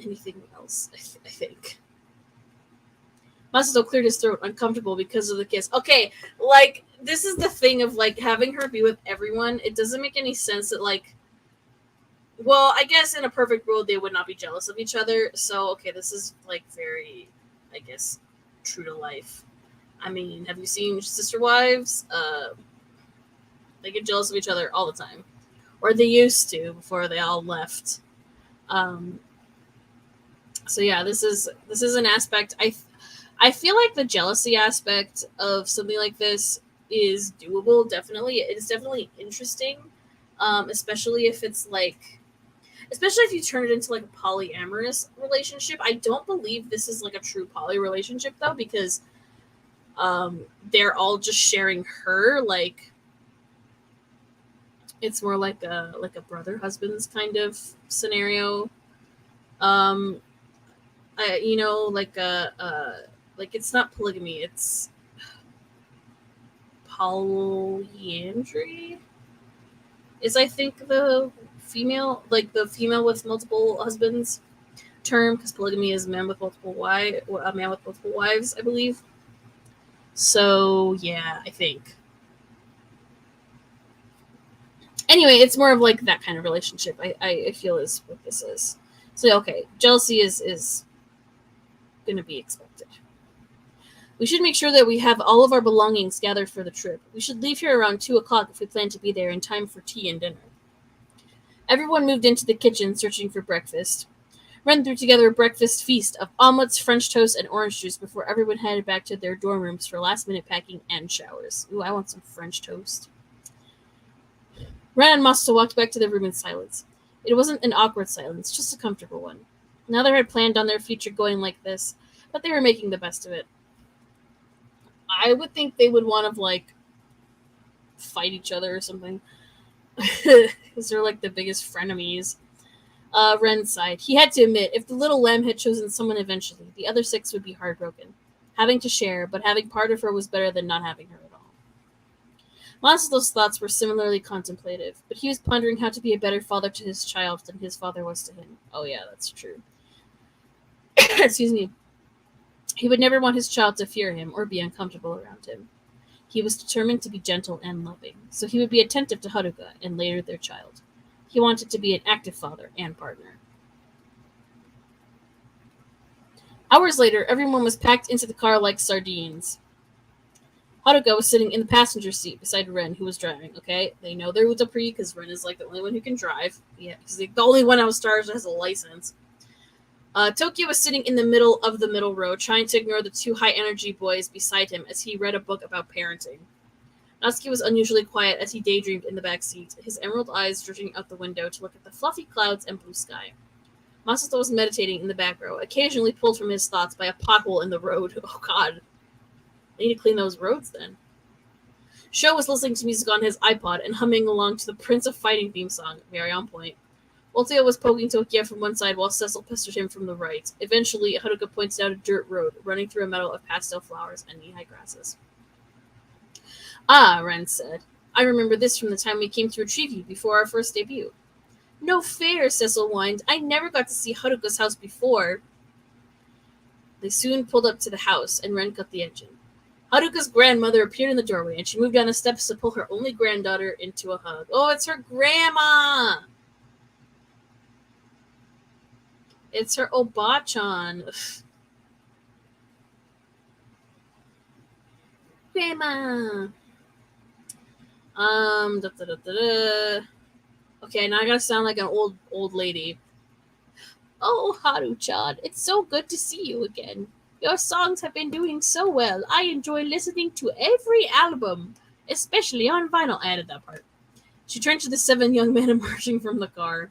anything else, I think. Masato cleared his throat, uncomfortable because of the kiss. Okay, like, this is the thing of, like, having her be with everyone. It doesn't make any sense that, like, well, I guess in a perfect world they would not be jealous of each other. So, okay, this is, like, very, I guess, true to life. I mean, have you seen Sister Wives? They get jealous of each other all the time. Or they used to before they all left. So yeah, this is an aspect. I feel like the jealousy aspect of something like this is doable. Definitely, it's definitely interesting, especially if it's like, especially if you turn it into like a polyamorous relationship. I don't believe this is like a true poly relationship though, because they're all just sharing her. Like, it's more like a brother husbands kind of scenario. You know, like like, it's not polygamy, it's polyandry is, I think, the female with multiple husbands term, because polygamy is a man with multiple wives, I believe. So yeah, I think. Anyway, it's more of like that kind of relationship. I feel is what this is. So okay, jealousy is going to be expected. We should make sure that we have all of our belongings gathered for the trip. We should leave here around 2 o'clock if we plan to be there in time for tea and dinner. Everyone moved into the kitchen searching for breakfast. Ren threw together a breakfast feast of omelets, French toast, and orange juice before everyone headed back to their dorm rooms for last-minute packing and showers. Ooh, I want some French toast. Ren and Masta walked back to their room in silence. It wasn't an awkward silence, just a comfortable one. Neither had planned on their future going like this, but they were making the best of it. I would think they would want to, like, fight each other or something. Because they're, like, the biggest frenemies. Ren sighed. He had to admit, if the little lamb had chosen someone eventually, the other 6 would be heartbroken. Having to share, but having part of her was better than not having her at all. Masa's thoughts were similarly contemplative, but he was pondering how to be a better father to his child than his father was to him. Oh yeah, that's true. Excuse me. He would never want his child to fear him or be uncomfortable around him. He was determined to be gentle and loving, so he would be attentive to Haruka and later their child. He wanted to be an active father and partner. Hours later, everyone was packed into the car like sardines. Haruka was sitting in the passenger seat beside Ren, who was driving. Okay, they know they're Utapri because Ren is like the only one who can drive. Yeah, because the only one out of stars that has a license. Tokyo was sitting in the middle of the middle row, trying to ignore the 2 high-energy boys beside him as he read a book about parenting. Natsuki was unusually quiet as he daydreamed in the back seat, his emerald eyes drifting out the window to look at the fluffy clouds and blue sky. Masato was meditating in the back row, occasionally pulled from his thoughts by a pothole in the road. Oh god. I need to clean those roads then. Sho was listening to music on his iPod and humming along to the Prince of Fighting theme song, very on point. Ultio was poking Tokyo from one side while Cecil pestered him from the right. Eventually, Haruka pointed out a dirt road running through a meadow of pastel flowers and knee-high grasses. Ah, Ren said. I remember this from the time we came to retrieve you before our first debut. No fair, Cecil whined. I never got to see Haruka's house before. They soon pulled up to the house, and Ren cut the engine. Haruka's grandmother appeared in the doorway, and she moved down the steps to pull her only granddaughter into a hug. Oh, it's her grandma! It's her Obachan. Grandma! Okay, now I gotta sound like an old lady. Oh, Haru-chan, it's so good to see you again. Your songs have been doing so well. I enjoy listening to every album, especially on vinyl. I added that part. She turned to the 7 young men emerging from the car.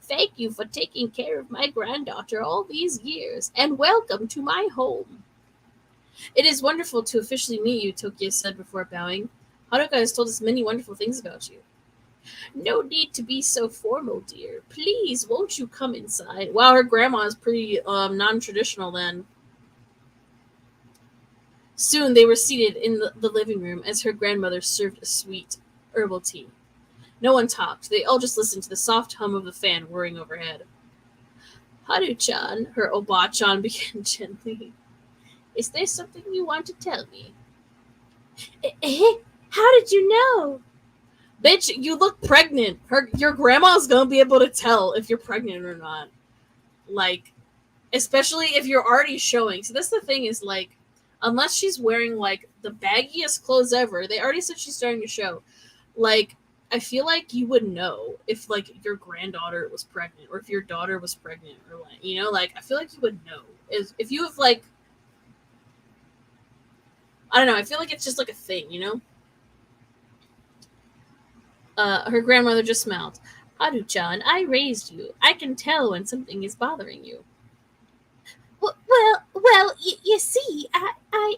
Thank you for taking care of my granddaughter all these years, and welcome to my home. It is wonderful to officially meet you, Tokyo said before bowing. Haruka has told us many wonderful things about you. No need to be so formal, dear. Please, won't you come inside? Wow, her grandma is pretty non-traditional then. Soon they were seated in the living room as her grandmother served a sweet herbal tea. No one talked. They all just listened to the soft hum of the fan whirring overhead. Haru-chan, her Obachan began gently. Is there something you want to tell me? How did you know? Bitch, you look pregnant. Your grandma's gonna be able to tell if you're pregnant or not. Like, especially if you're already showing. So that's the thing is, like, unless she's wearing, like, the baggiest clothes ever, they already said she's starting to show. Like, I feel like you would know if, like, your granddaughter was pregnant or if your daughter was pregnant or, like, you know, like, I feel like you would know. If you have, like, I don't know, I feel like it's just, like, a thing, you know? Her grandmother just smiled. Haru-chan, I raised you. I can tell when something is bothering you. Well, you see, I'm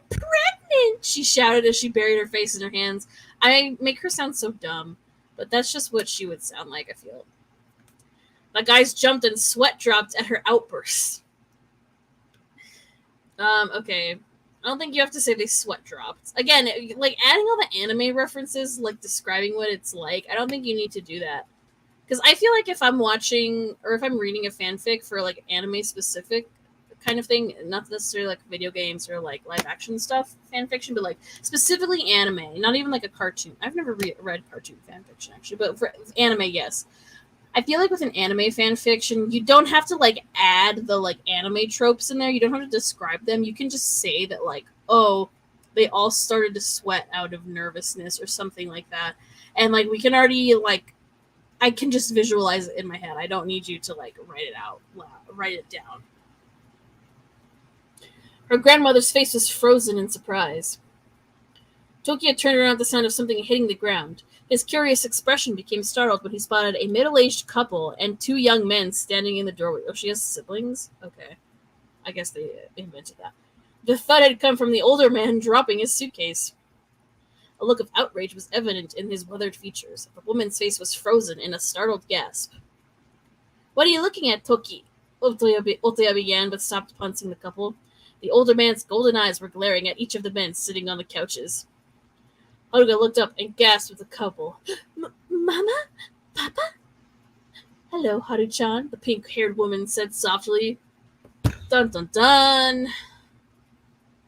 pregnant, she shouted as she buried her face in her hands. I make her sound so dumb, but that's just what she would sound like, I feel. The guys jumped and sweat dropped at her outburst. Okay. I don't think you have to say they sweat dropped. Again, like, adding all the anime references, like, describing what it's like, I don't think you need to do that. Because I feel like if I'm watching, or if I'm reading a fanfic for, like, anime-specific kind of thing, not necessarily, like, video games or, like, live-action stuff, fanfiction, but, like, specifically anime, not even, like, a cartoon. I've never read cartoon fanfiction, actually, but for anime, yes. I feel like with an anime fanfiction, you don't have to, like, add the, like, anime tropes in there. You don't have to describe them. You can just say that, like, oh, they all started to sweat out of nervousness or something like that. And, like, we can already, like, I can just visualize it in my head. I don't need you to like write it down. Her grandmother's face was frozen in surprise. Tokia turned around at the sound of something hitting the ground. His curious expression became startled when he spotted a middle-aged couple and 2 young men standing in the doorway. Oh, she has siblings? Okay. I guess they invented that. The thud had come from the older man dropping his suitcase. A look of outrage was evident in his weathered features. The woman's face was frozen in a startled gasp. "What are you looking at, Toki?" Otoya began, but stopped upon seeing the couple. The older man's golden eyes were glaring at each of the men sitting on the couches. Haruka looked up and gasped at the couple. "Mama? Papa?" "Hello, Haru-chan," the pink-haired woman said softly. Dun dun dun.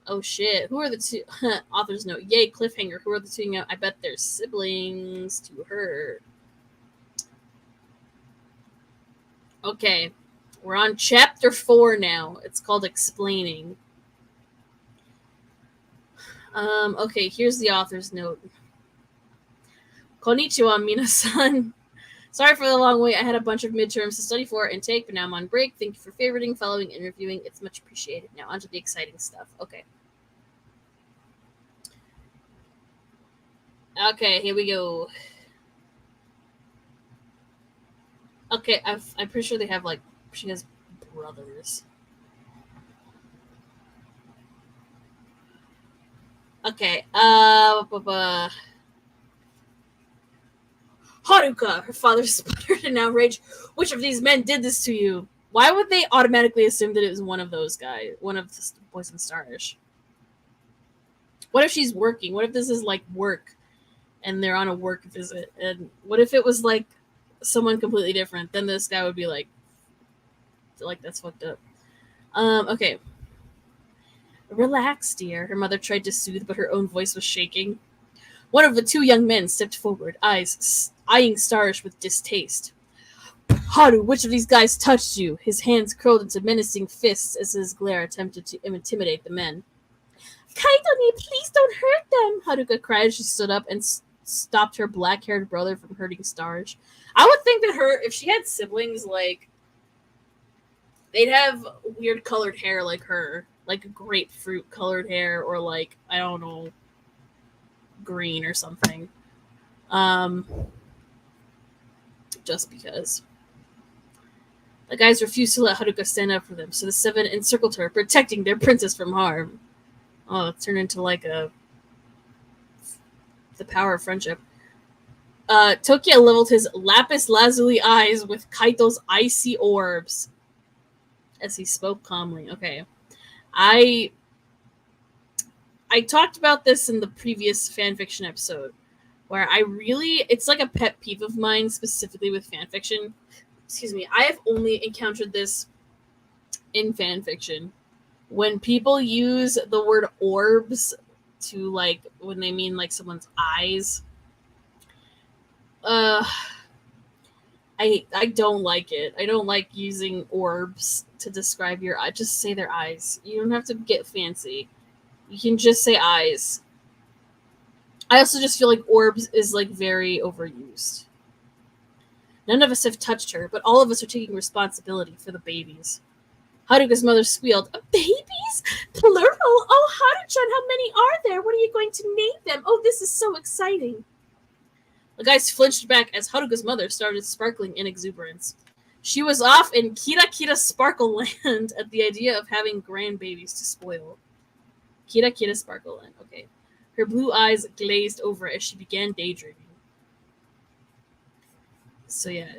Oh shit, who are the 2? Author's note. Yay, cliffhanger. Who are the 2? I bet they're siblings to her. Okay, we're on chapter 4 now. It's called Explaining. Okay, here's the author's note. Konnichiwa, minasan. Sorry for the long wait. I had a bunch of midterms to study for and take, but now I'm on break. Thank you for favoriting, following, and reviewing. It's much appreciated. Now onto the exciting stuff. Okay. Okay, here we go. Okay, I'm pretty sure they have, like, she has brothers. Okay, Haruka, her father sputtered in outrage. "Which of these men did this to you?" Why would they automatically assume that it was one of those guys, one of the boys in Starish? What if she's working? What if this is like work and they're on a work visit? And what if it was like someone completely different? Then this guy would be like that's fucked up. Okay. "Relax, dear," her mother tried to soothe, but her own voice was shaking. One of the 2 young men stepped forward, eyes eyeing Starish with distaste. "Haru, which of these guys touched you?" His hands curled into menacing fists as his glare attempted to intimidate the men. "Kaito-ni, please don't hurt them," Haruka cried as she stood up and stopped her black-haired brother from hurting Starish. I would think that if she had siblings, like, they'd have weird colored hair like her. Like grapefruit colored hair, or like, I don't know, green or something. Just because. The guys refused to let Haruka stand up for them, so the 7 encircled her, protecting their princess from harm. Oh, it turned into like the power of friendship. Tokia leveled his lapis lazuli eyes with Kaito's icy orbs as he spoke calmly. Okay. I talked about this in the previous fanfiction episode, where it's like a pet peeve of mine, specifically with fanfiction. Excuse me, I have only encountered this in fanfiction. When people use the word orbs to, like, when they mean, like, someone's eyes, I don't like it. I don't like using orbs to describe your eye. Just say their eyes. You don't have to get fancy. You can just say eyes. I also just feel like orbs is, like, very overused. None of us have touched her, but all of us are taking responsibility for the babies. Haruka's mother squealed, "Babies? Plural? Oh, Haru-chan, how many are there? What are you going to name them? Oh, this is so exciting." The guys flinched back as Haruka's mother started sparkling in exuberance. She was off in Kira Kira Sparkle Land at the idea of having grandbabies to spoil. Kira Kira Sparkle Land, okay. Her blue eyes glazed over as she began daydreaming. So yeah,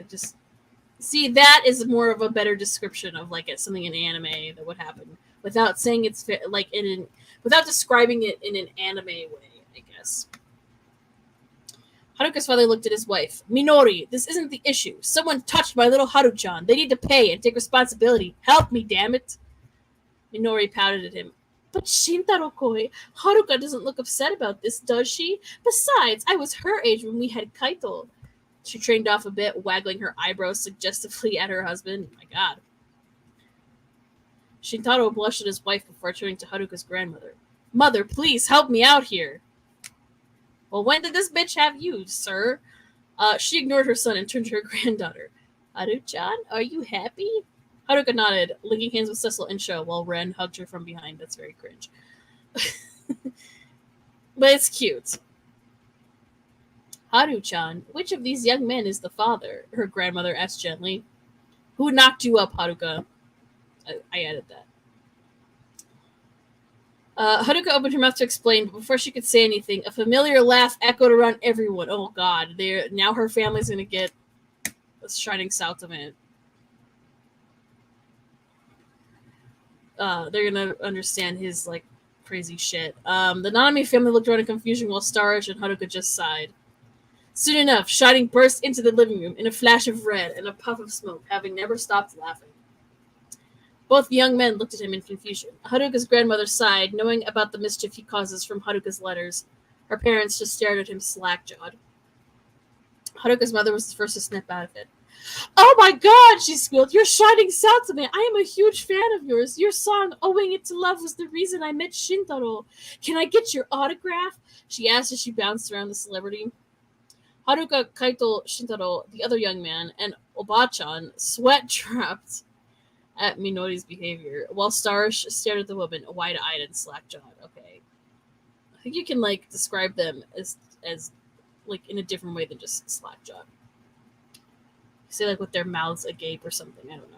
see, that is more of a better description of, like, something in anime that would happen without saying it's like without describing it in an anime way, I guess. Haruka's father looked at his wife. "Minori, this isn't the issue. Someone touched my little Haru-chan. They need to pay and take responsibility. Help me, damn it." Minori pouted at him. "But Shintaro-koi, Haruka doesn't look upset about this, does she? Besides, I was her age when we had Kaito." She trained off a bit, waggling her eyebrows suggestively at her husband. My God. Shintaro blushed at his wife before turning to Haruka's grandmother. "Mother, please help me out here." "Well, when did this bitch have you, sir?" She ignored her son and turned to her granddaughter. Haru-chan, are you happy? Haruka nodded, linking hands with Cecil and Sho while Ren hugged her from behind. That's very cringe. But it's cute. Haru-chan, which of these young men is the father? Her grandmother asked gently. Who knocked you up, Haruka? I added that. Haruka opened her mouth to explain, but before she could say anything, a familiar laugh echoed around everyone. Oh god, now her family's gonna get a shining Saltaman. They're gonna understand his, like, crazy shit. The Nanami family looked around in confusion while Starish and Haruka just sighed. Soon enough, Shining burst into the living room in a flash of red and a puff of smoke, having never stopped laughing. Both young men looked at him in confusion. Haruka's grandmother sighed, knowing about the mischief he causes from Haruka's letters. Her parents just stared at him slack-jawed. Haruka's mother was the first to snap out of it. Oh my god, she squealed. You're Shining Saltaman. I am a huge fan of yours. Your song, Owing It to Love, was the reason I met Shintaro. Can I get your autograph? She asked as she bounced around the celebrity. Haruka, Kaito, Shintaro, the other young man, and Oba-chan sweat-dropped at Minori's behavior, while Starish stared at the woman, wide-eyed and slack-jawed. Okay. I think you can, like, describe them as like, in a different way than just slack-jawed. Say, like, with their mouths agape or something. I don't know.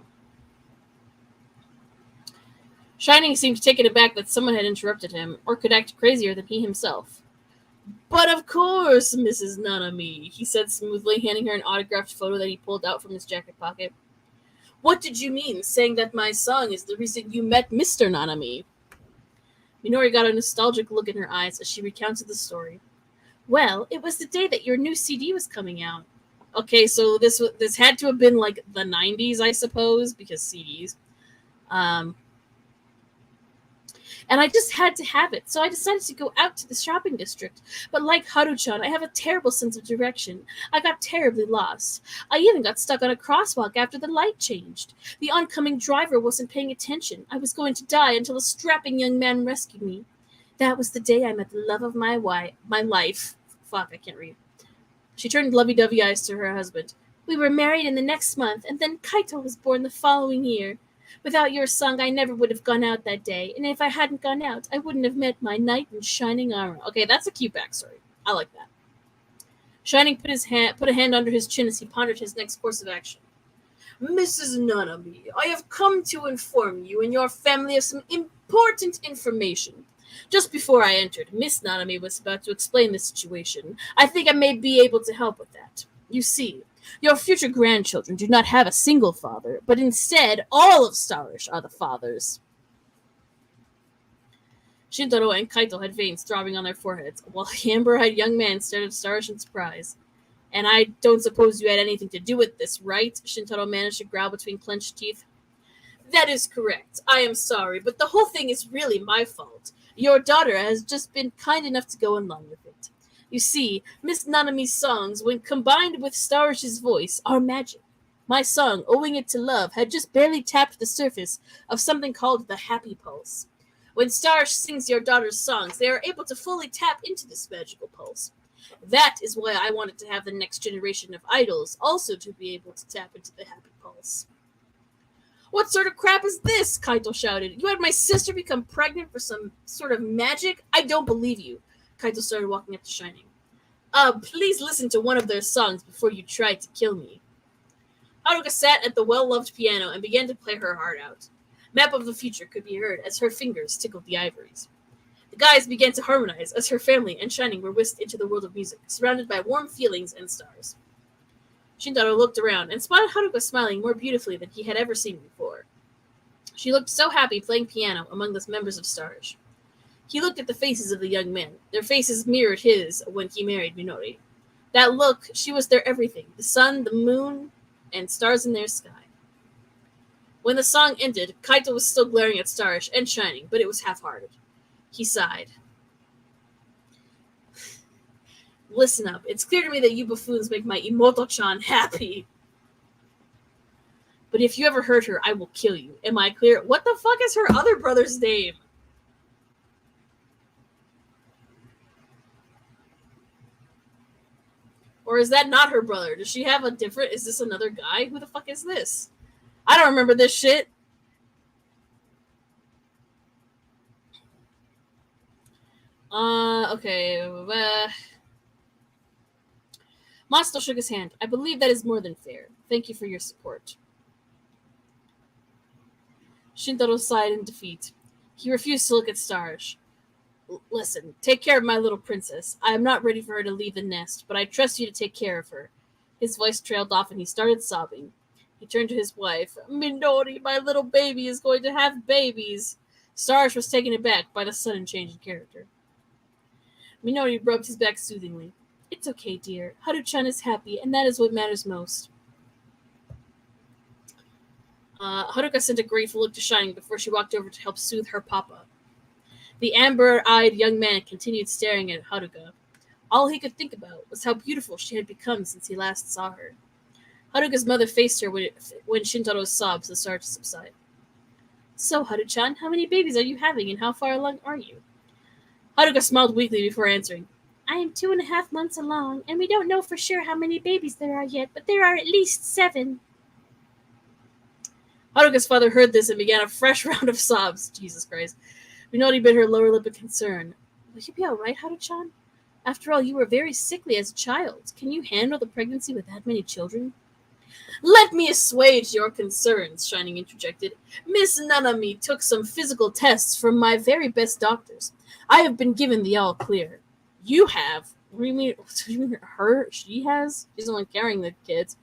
Shining seemed taken aback that someone had interrupted him, or could act crazier than he himself. But of course, Mrs. Nanami, he said smoothly, handing her an autographed photo that he pulled out from his jacket pocket. What did you mean, saying that my song is the reason you met Mr. Nanami? Minori got a nostalgic look in her eyes as she recounted the story. Well, it was the day that your new CD was coming out. Okay, so this had to have been like the 90s, I suppose, because CDs. And I just had to have it, so I decided to go out to the shopping district. But like Haru-chan, I have a terrible sense of direction. I got terribly lost. I even got stuck on a crosswalk after the light changed. The oncoming driver wasn't paying attention. I was going to die until a strapping young man rescued me. That was the day I met the love of my life. Fuck, I can't read. She turned lovey-dovey eyes to her husband. We were married in the next month, and then Kaito was born the following year. Without your song, I never would have gone out that day, and if I hadn't gone out, I wouldn't have met my knight in shining armor. Okay, that's a cute backstory. I like that. Shining put a hand under his chin as he pondered his next course of action. Mrs. Nanami, I have come to inform you and your family of some important information. Just before I entered, Miss Nanami was about to explain the situation. I think I may be able to help with that. You see, your future grandchildren do not have a single father, but instead all of Starish are the fathers. Shintaro and Kaito had veins throbbing on their foreheads, while the amber-eyed young man stared at Starish in surprise. And I don't suppose you had anything to do with this, right? Shintaro managed to growl between clenched teeth. That is correct. I am sorry, but the whole thing is really my fault. Your daughter has just been kind enough to go along with it. You see, Miss Nanami's songs, when combined with Starish's voice, are magic. My song, Owing It to Love, had just barely tapped the surface of something called the Happy Pulse. When Starish sings your daughter's songs, they are able to fully tap into this magical pulse. That is why I wanted to have the next generation of idols also to be able to tap into the Happy Pulse. What sort of crap is this? Kaito shouted. You had my sister become pregnant for some sort of magic? I don't believe you. Kaito started walking up to Shining. Please listen to one of their songs before you try to kill me. Haruka sat at the well-loved piano and began to play her heart out. Map of the Future could be heard as her fingers tickled the ivories. The guys began to harmonize as her family and Shining were whisked into the world of music, surrounded by warm feelings and stars. Shintaro looked around and spotted Haruka smiling more beautifully than he had ever seen before. She looked so happy playing piano among the members of Starish. He looked at the faces of the young men. Their faces mirrored his when he married Minori. That look, she was their everything, the sun, the moon, and stars in their sky. When the song ended, Kaito was still glaring at Starish and Shining, but it was half-hearted. He sighed. Listen up, it's clear to me that you buffoons make my Imoto-chan happy. But if you ever hurt her, I will kill you. Am I clear? What the fuck is her other brother's name? Or is that not her brother? Does she have a different... Is this another guy? Who the fuck is this? I don't remember this shit. Okay. Masto shook his hand. I believe that is more than fair. Thank you for your support. Shintaro sighed in defeat. He refused to look at stars. Listen, take care of my little princess. I am not ready for her to leave the nest, but I trust you to take care of her. His voice trailed off and he started sobbing. He turned to his wife. Minori, my little baby is going to have babies. Stars was taken aback by the sudden change in character. Minori rubbed his back soothingly. It's okay, dear. Haru-chan is happy, and that is what matters most. Haruka sent a grateful look to Shining before she walked over to help soothe her papa. The amber-eyed young man continued staring at Haruka. All he could think about was how beautiful she had become since he last saw her. Haruka's mother faced her when Shintaro's sobs started to subside. So, Haru-chan, how many babies are you having, and how far along are you? Haruka smiled weakly before answering. I am 2.5 months along, and we don't know for sure how many babies there are yet, but there are at least 7. Haruka's father heard this and began a fresh round of sobs. Jesus Christ. Minori bit her lower lip in concern. Will you be all right, Haru-chan? After all, you were very sickly as a child. Can you handle the pregnancy with that many children? Let me assuage your concerns, Shining interjected. Miss Nanami took some physical tests from my very best doctors. I have been given the all clear. You have? What do you mean? Her? She has? She's the one carrying the kids.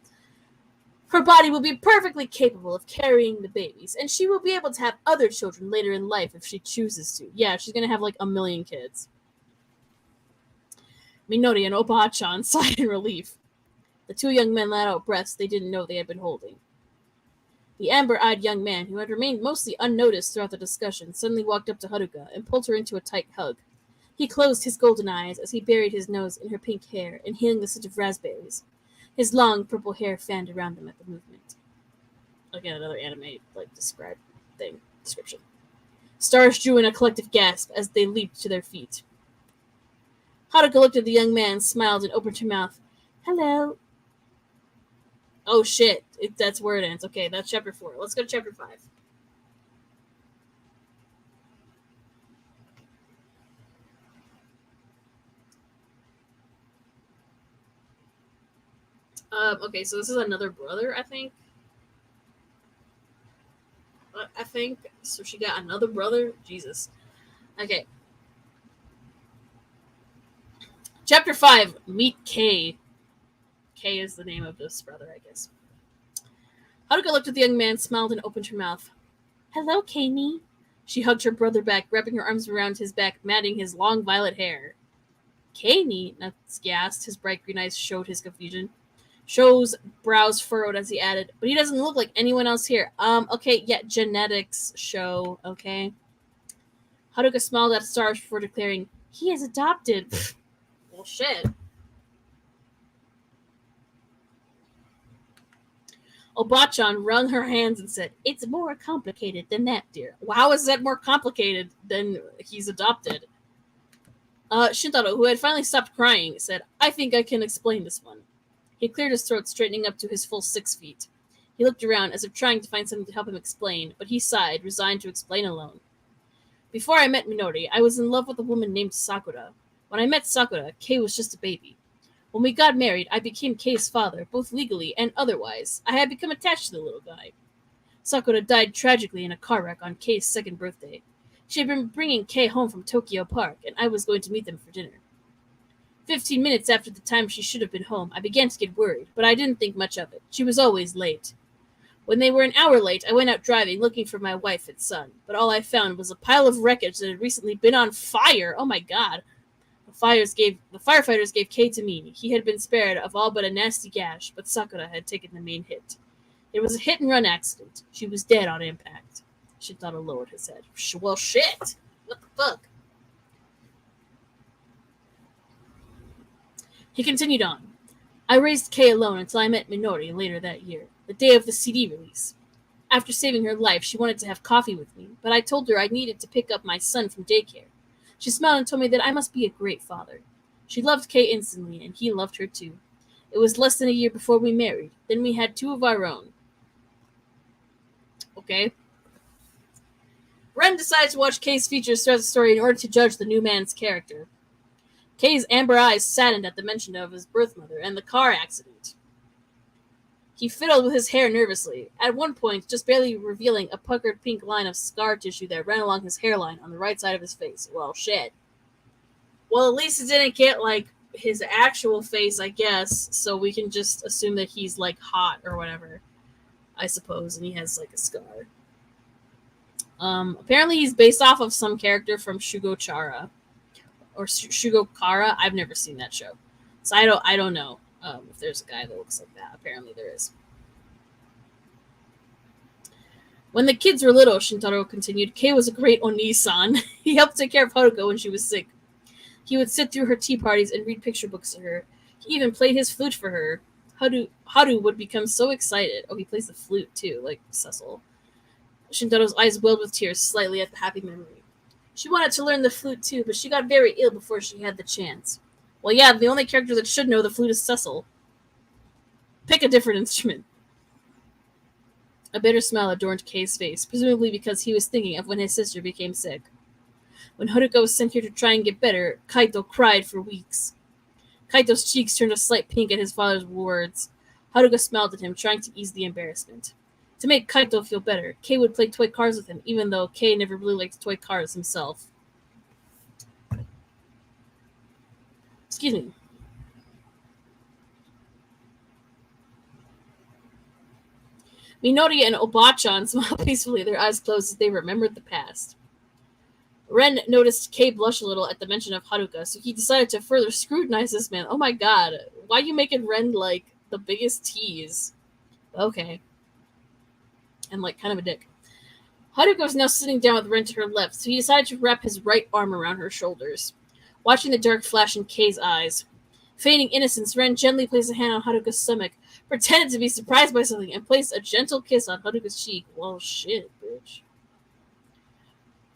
Her body will be perfectly capable of carrying the babies, and she will be able to have other children later in life if she chooses to. Yeah, she's going to have like 1 million kids. Minori and Oba-chan sighed in relief. The two young men let out breaths they didn't know they had been holding. The amber-eyed young man, who had remained mostly unnoticed throughout the discussion, suddenly walked up to Haruka and pulled her into a tight hug. He closed his golden eyes as he buried his nose in her pink hair, inhaling the scent of raspberries. His long purple hair fanned around them at the movement. Again, another anime description. Stars drew in a collective gasp as they leaped to their feet. Haruka looked at the young man, smiled, and opened her mouth. Hello. Oh shit, that's where it ends. Okay, that's chapter 4. Let's go to chapter 5. Okay, so this is another brother, I think. So she got another brother? Jesus. Okay. Chapter 5, Meet Kay. Kay is the name of this brother, I guess. Haruka looked at the young man, smiled, and opened her mouth. Hello, Kay-ni. She hugged her brother back, wrapping her arms around his back, matting his long violet hair. Kay-ni? Natsuki asked. His bright green eyes showed his confusion. Sho's brows furrowed as he added, but he doesn't look like anyone else here. Okay, yeah, genetics, Sho, okay? Haruka smiled at Stars before declaring, he is adopted. Well, shit. Oba-chan wrung her hands and said, it's more complicated than that, dear. Well, how is that more complicated than he's adopted? Shintaro, who had finally stopped crying, said, I think I can explain this one. He cleared his throat, straightening up to his full 6 feet. He looked around as if trying to find something to help him explain, but he sighed, resigned to explain alone. Before I met Minori, I was in love with a woman named Sakura. When I met Sakura, Kei was just a baby. When we got married, I became Kei's father, both legally and otherwise. I had become attached to the little guy. Sakura died tragically in a car wreck on Kei's 2nd birthday. She had been bringing Kei home from Tokyo Park, and I was going to meet them for dinner. 15 minutes after the time she should have been home, I began to get worried, but I didn't think much of it. She was always late. When they were an hour late, I went out driving, looking for my wife and son, but all I found was a pile of wreckage that had recently been on fire. Oh my god. The firefighters gave Kei to me. He had been spared of all but a nasty gash, but Sakura had taken the main hit. It was a hit-and-run accident. She was dead on impact. Shintaro lowered his head. Well, shit. What the fuck? He continued on. I raised Kei alone until I met Minori later that year, the day of the CD release. After saving her life, she wanted to have coffee with me, but I told her I needed to pick up my son from daycare. She smiled and told me that I must be a great father. She loved Kei instantly, and he loved her too. It was less than a year before we married. Then we had 2 of our own. Okay. Ren decides to watch Kay's features throughout the story in order to judge the new man's character. Kay's amber eyes saddened at the mention of his birth mother and the car accident. He fiddled with his hair nervously, at one point just barely revealing a puckered pink line of scar tissue that ran along his hairline on the right side of his face. Well, shit. Well, at least it didn't get, like, his actual face, I guess, so we can just assume that he's, like, hot or whatever, I suppose, and he has, like, a scar. Apparently he's based off of some character from Shugo Chara. Or Shugo Kara. I've never seen that show. So I don't know if there's a guy that looks like that. Apparently there is. When the kids were little, Shintaro continued, Kei was a great Oni-san. He helped take care of Haruka when she was sick. He would sit through her tea parties and read picture books to her. He even played his flute for her. Haru would become so excited. Oh, he plays the flute too, like Cecil. Shintaro's eyes welled with tears slightly at the happy memory. She wanted to learn the flute too, but she got very ill before she had the chance. Well, yeah, the only character that should know the flute is Cecil. Pick a different instrument. A bitter smile adorned Kei's face, presumably because he was thinking of when his sister became sick. When Haruka was sent here to try and get better, Kaito cried for weeks. Kaito's cheeks turned a slight pink at his father's words. Haruka smiled at him, trying to ease the embarrassment. To make Kaito feel better, Kei would play toy cars with him, even though Kei never really liked toy cars himself. Excuse me. Minori and Obachan smiled peacefully, their eyes closed as they remembered the past. Ren noticed Kei blush a little at the mention of Haruka, so he decided to further scrutinize this man. Oh my god, why are you making Ren, like, the biggest tease? Okay. And, like, kind of a dick. Haruka was now sitting down with Ren to her left, so he decided to wrap his right arm around her shoulders. Watching the dark flash in Kei's eyes. Feigning innocence, Ren gently placed a hand on Haruka's stomach, pretended to be surprised by something, and placed a gentle kiss on Haruka's cheek. Well, shit, bitch.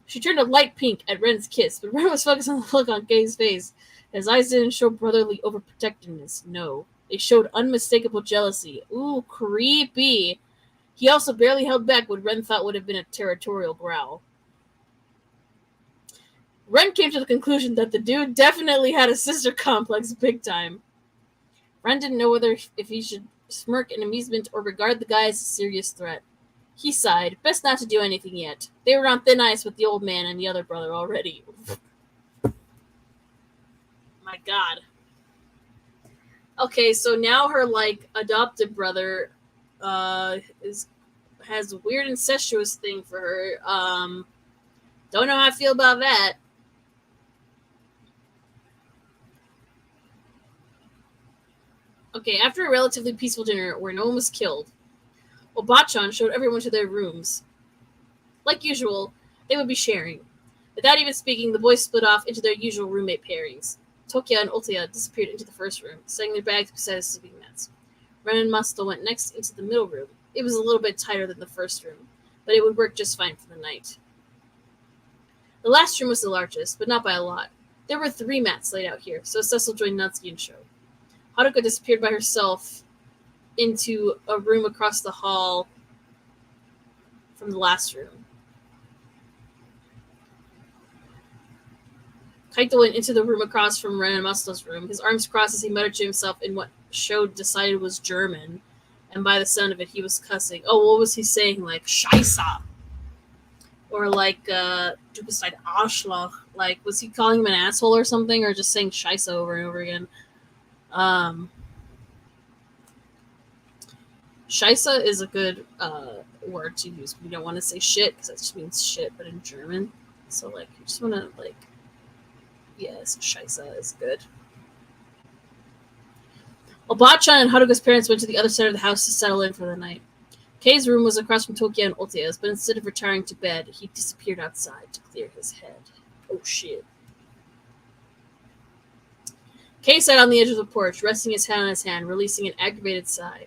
She turned a light pink at Ren's kiss, but Ren was focused on the look on Kei's face. His eyes didn't show brotherly overprotectiveness, no. They showed unmistakable jealousy. Ooh, creepy. He also barely held back what Ren thought would have been a territorial growl. Ren came to the conclusion that the dude definitely had a sister complex big time. Ren didn't know whether if he should smirk in amusement or regard the guy as a serious threat. He sighed. Best not to do anything yet. They were on thin ice with the old man and the other brother already. My god. Okay, so now her, like, adopted brother has a weird incestuous thing for her. Don't know how I feel about that. Okay, after a relatively peaceful dinner where no one was killed, Obachan showed everyone to their rooms. Like usual, they would be sharing. Without even speaking, the boys split off into their usual roommate pairings. Tokia and Ultia disappeared into the first room, setting their bags beside the sleeping mats. Ren and Masato went next into the middle room. It was a little bit tighter than the first room, but it would work just fine for the night. The last room was the largest, but not by a lot. There were 3 mats laid out here, so Cecil joined Natsuki and Sho. Haruka disappeared by herself into a room across the hall from the last room. Kaito went into the room across from Ren and Masato's room, his arms crossed as he muttered to himself in what Sho decided was German, and by the sound of it, he was cussing. Oh, what was he saying? Like, Scheisse! Or like, du bist ein Arschloch. Like, was he calling him an asshole or something, or just saying Scheisse over and over again? Scheisse is a good word to use. We don't want to say shit, because that just means shit, but in German. So, like, you just want to, like, yes, Scheisse is good. Obachan and Haruka's parents went to the other side of the house to settle in for the night. Kei's room was across from Tokia and Ultia's, but instead of retiring to bed, he disappeared outside to clear his head. Oh, shit. Kei sat on the edge of the porch, resting his head on his hand, releasing an aggravated sigh.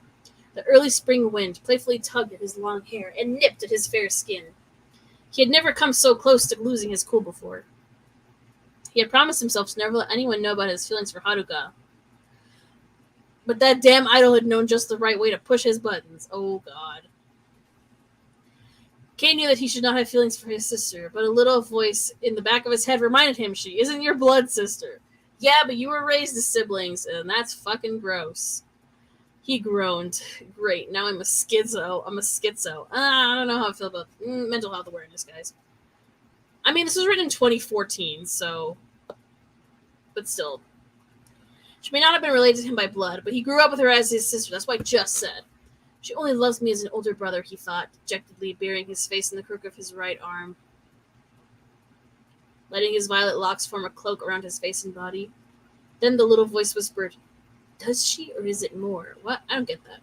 The early spring wind playfully tugged at his long hair and nipped at his fair skin. He had never come so close to losing his cool before. He had promised himself to never let anyone know about his feelings for Haruka. But that damn idol had known just the right way to push his buttons. Oh, God. Kay knew that he should not have feelings for his sister, but a little voice in the back of his head reminded him she isn't your blood sister. Yeah, but you were raised as siblings, and that's fucking gross. He groaned. Great, now I'm a schizo. I don't know how I feel about mental health awareness, guys. I mean, this was written in 2014, so... But still. She may not have been related to him by blood, but he grew up with her as his sister. That's what I just said. She only loves me as an older brother, he thought, dejectedly burying his face in the crook of his right arm, letting his violet locks form a cloak around his face and body. Then the little voice whispered, "Does she, or is it more?" What? I don't get that.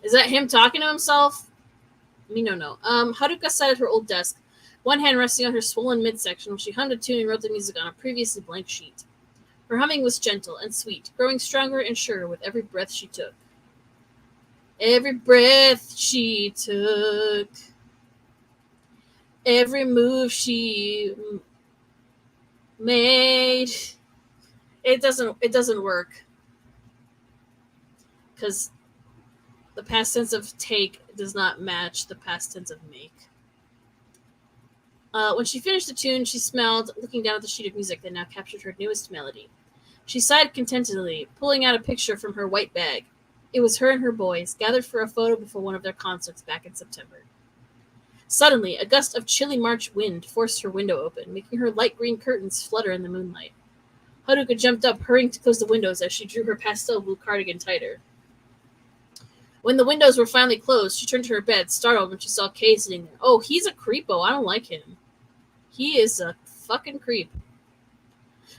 Is that him talking to himself? Me no. Haruka sat at her old desk, one hand resting on her swollen midsection while she hummed a tune and wrote the music on a previously blank sheet. Her humming was gentle and sweet, growing stronger and surer with every breath she took. Every breath she took, every move she made. It doesn't work. Because the past tense of take does not match the past tense of make. When she finished the tune, she smiled, looking down at the sheet of music that now captured her newest melody. She sighed contentedly, pulling out a picture from her white bag. It was her and her boys, gathered for a photo before one of their concerts back in September. Suddenly, a gust of chilly March wind forced her window open, making her light green curtains flutter in the moonlight. Haruka jumped up, hurrying to close the windows as she drew her pastel blue cardigan tighter. When the windows were finally closed, she turned to her bed, startled when she saw Kay sitting there. Oh, he's a creepo. I don't like him. He is a fucking creep.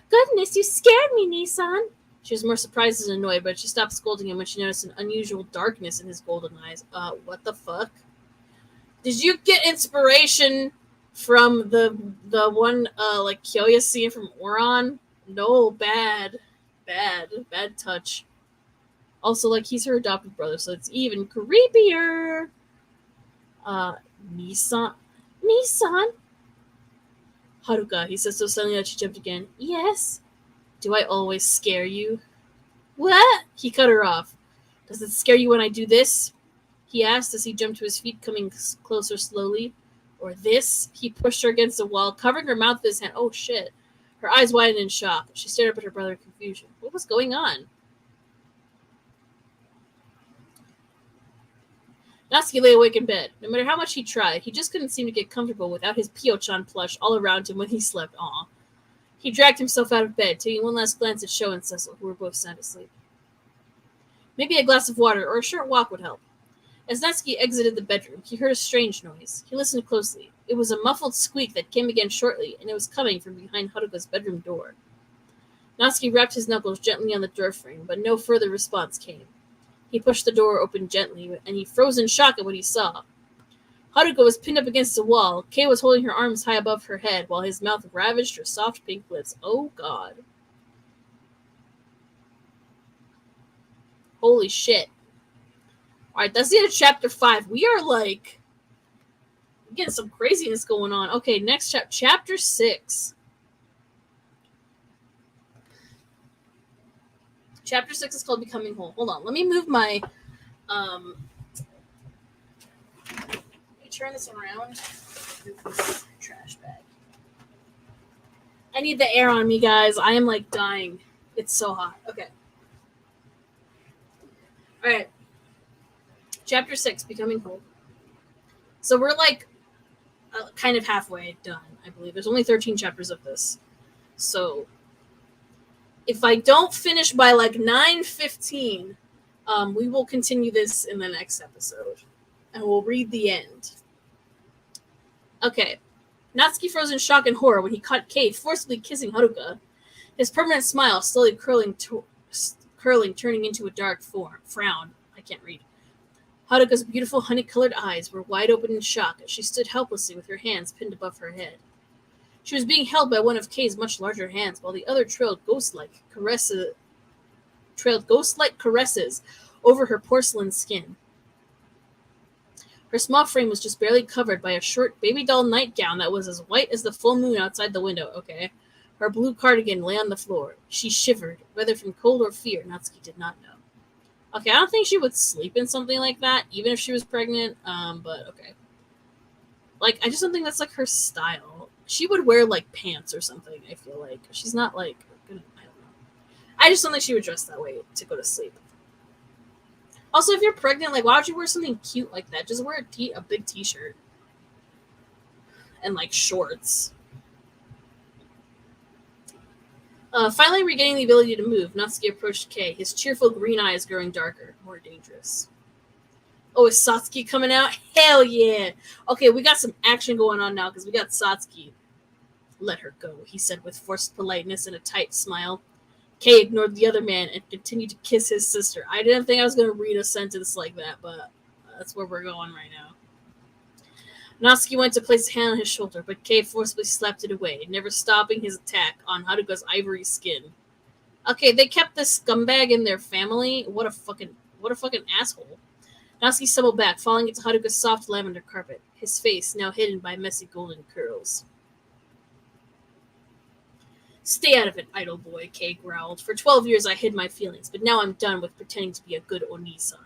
Goodness, you scared me, Nissan. She was more surprised and annoyed, but she stopped scolding him when she noticed an unusual darkness in his golden eyes. What the fuck? Did you get inspiration from the one, Kyoya scene from Oran? No, bad touch. Also, he's her adopted brother, so it's even creepier. Nissan? Haruka, he said so suddenly that she jumped again. Yes? Do I always scare you? What? He cut her off. Does it scare you when I do this? He asked as he jumped to his feet, coming closer slowly. Or this? He pushed her against the wall, covering her mouth with his hand. Oh, shit. Her eyes widened in shock. She stared up at her brother in confusion. What was going on? Natsuki lay awake in bed. No matter how much he tried, he just couldn't seem to get comfortable without his Pio-chan plush all around him when he slept. Aw. He dragged himself out of bed, taking one last glance at Sho and Cecil, who were both sound asleep. Maybe a glass of water or a short walk would help. As Natsuki exited the bedroom, he heard a strange noise. He listened closely. It was a muffled squeak that came again shortly, and it was coming from behind Haruka's bedroom door. Natsuki rapped his knuckles gently on the door frame, but no further response came. He pushed the door open gently, and he froze in shock at what he saw. Haruka was pinned up against the wall. Kay was holding her arms high above her head, while his mouth ravaged her soft pink lips. Oh, God. Holy shit. Alright, that's the end of chapter 5. We are, getting some craziness going on. Okay, next chapter 6. Chapter 6 is called Becoming Whole. Hold on, let me move my, let me turn this around. Move this trash bag. I need the air on me, guys. I am, dying. It's so hot. Okay. Alright. Chapter 6, Becoming Whole. So we're, kind of halfway done, I believe. There's only 13 chapters of this. So if I don't finish by 9:15, we will continue this in the next episode. And we'll read the end. Okay. Natsuki froze in shock and horror when he caught Kay forcibly kissing Haruka. His permanent smile slowly curling, turning into a dark frown. I can't read. Haruka's beautiful honey-colored eyes were wide open in shock as she stood helplessly with her hands pinned above her head. She was being held by one of Kay's much larger hands, while the other trailed ghost-like caresses over her porcelain skin. Her small frame was just barely covered by a short baby doll nightgown that was as white as the full moon outside the window. Okay. Her blue cardigan lay on the floor. She shivered, whether from cold or fear, Natsuki did not know. Okay, I don't think she would sleep in something like that, even if she was pregnant, but okay. Like, I just don't think that's, like, her style. She would wear, like, pants or something, I feel like. She's not, like, gonna, I don't know. I just don't think she would dress that way to go to sleep. Also, if you're pregnant, like, why would you wear something cute like that? Just wear a big t-shirt. And, like, shorts. Finally regaining the ability to move, Natsuki approached Kei, his cheerful green eyes growing darker, more dangerous. Oh, is Satsuki coming out? Hell yeah! Okay, we got some action going on now, because we got Satsuki. Let her go, he said with forced politeness and a tight smile. Kei ignored the other man and continued to kiss his sister. I didn't think I was going to read a sentence like that, but that's where we're going right now. Natsuki went to place a hand on his shoulder, but Kei forcibly slapped it away, never stopping his attack on Haruka's ivory skin. Okay, they kept this scumbag in their family? What a fucking asshole. Natsuki stumbled back, falling into Haruka's soft lavender carpet, his face now hidden by messy golden curls. Stay out of it, idle boy, Kei growled. For 12 years I hid my feelings, but now I'm done with pretending to be a good Oni-san.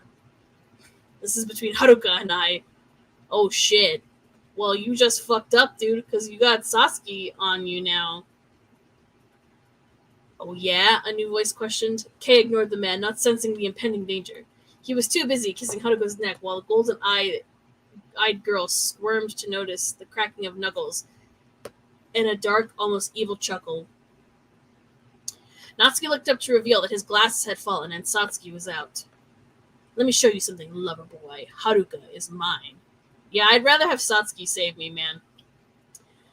This is between Haruka and I. Oh shit. Well, you just fucked up, dude, because you got Satsuki on you now. Oh yeah? A new voice questioned. Kei ignored the man, not sensing the impending danger. He was too busy kissing Haruka's neck while the golden-eyed girl squirmed to notice the cracking of knuckles and a dark, almost evil chuckle. Natsuki looked up to reveal that his glasses had fallen and Satsuki was out. Let me show you something, lover boy. Haruka is mine. Yeah, I'd rather have Satsuki save me, man.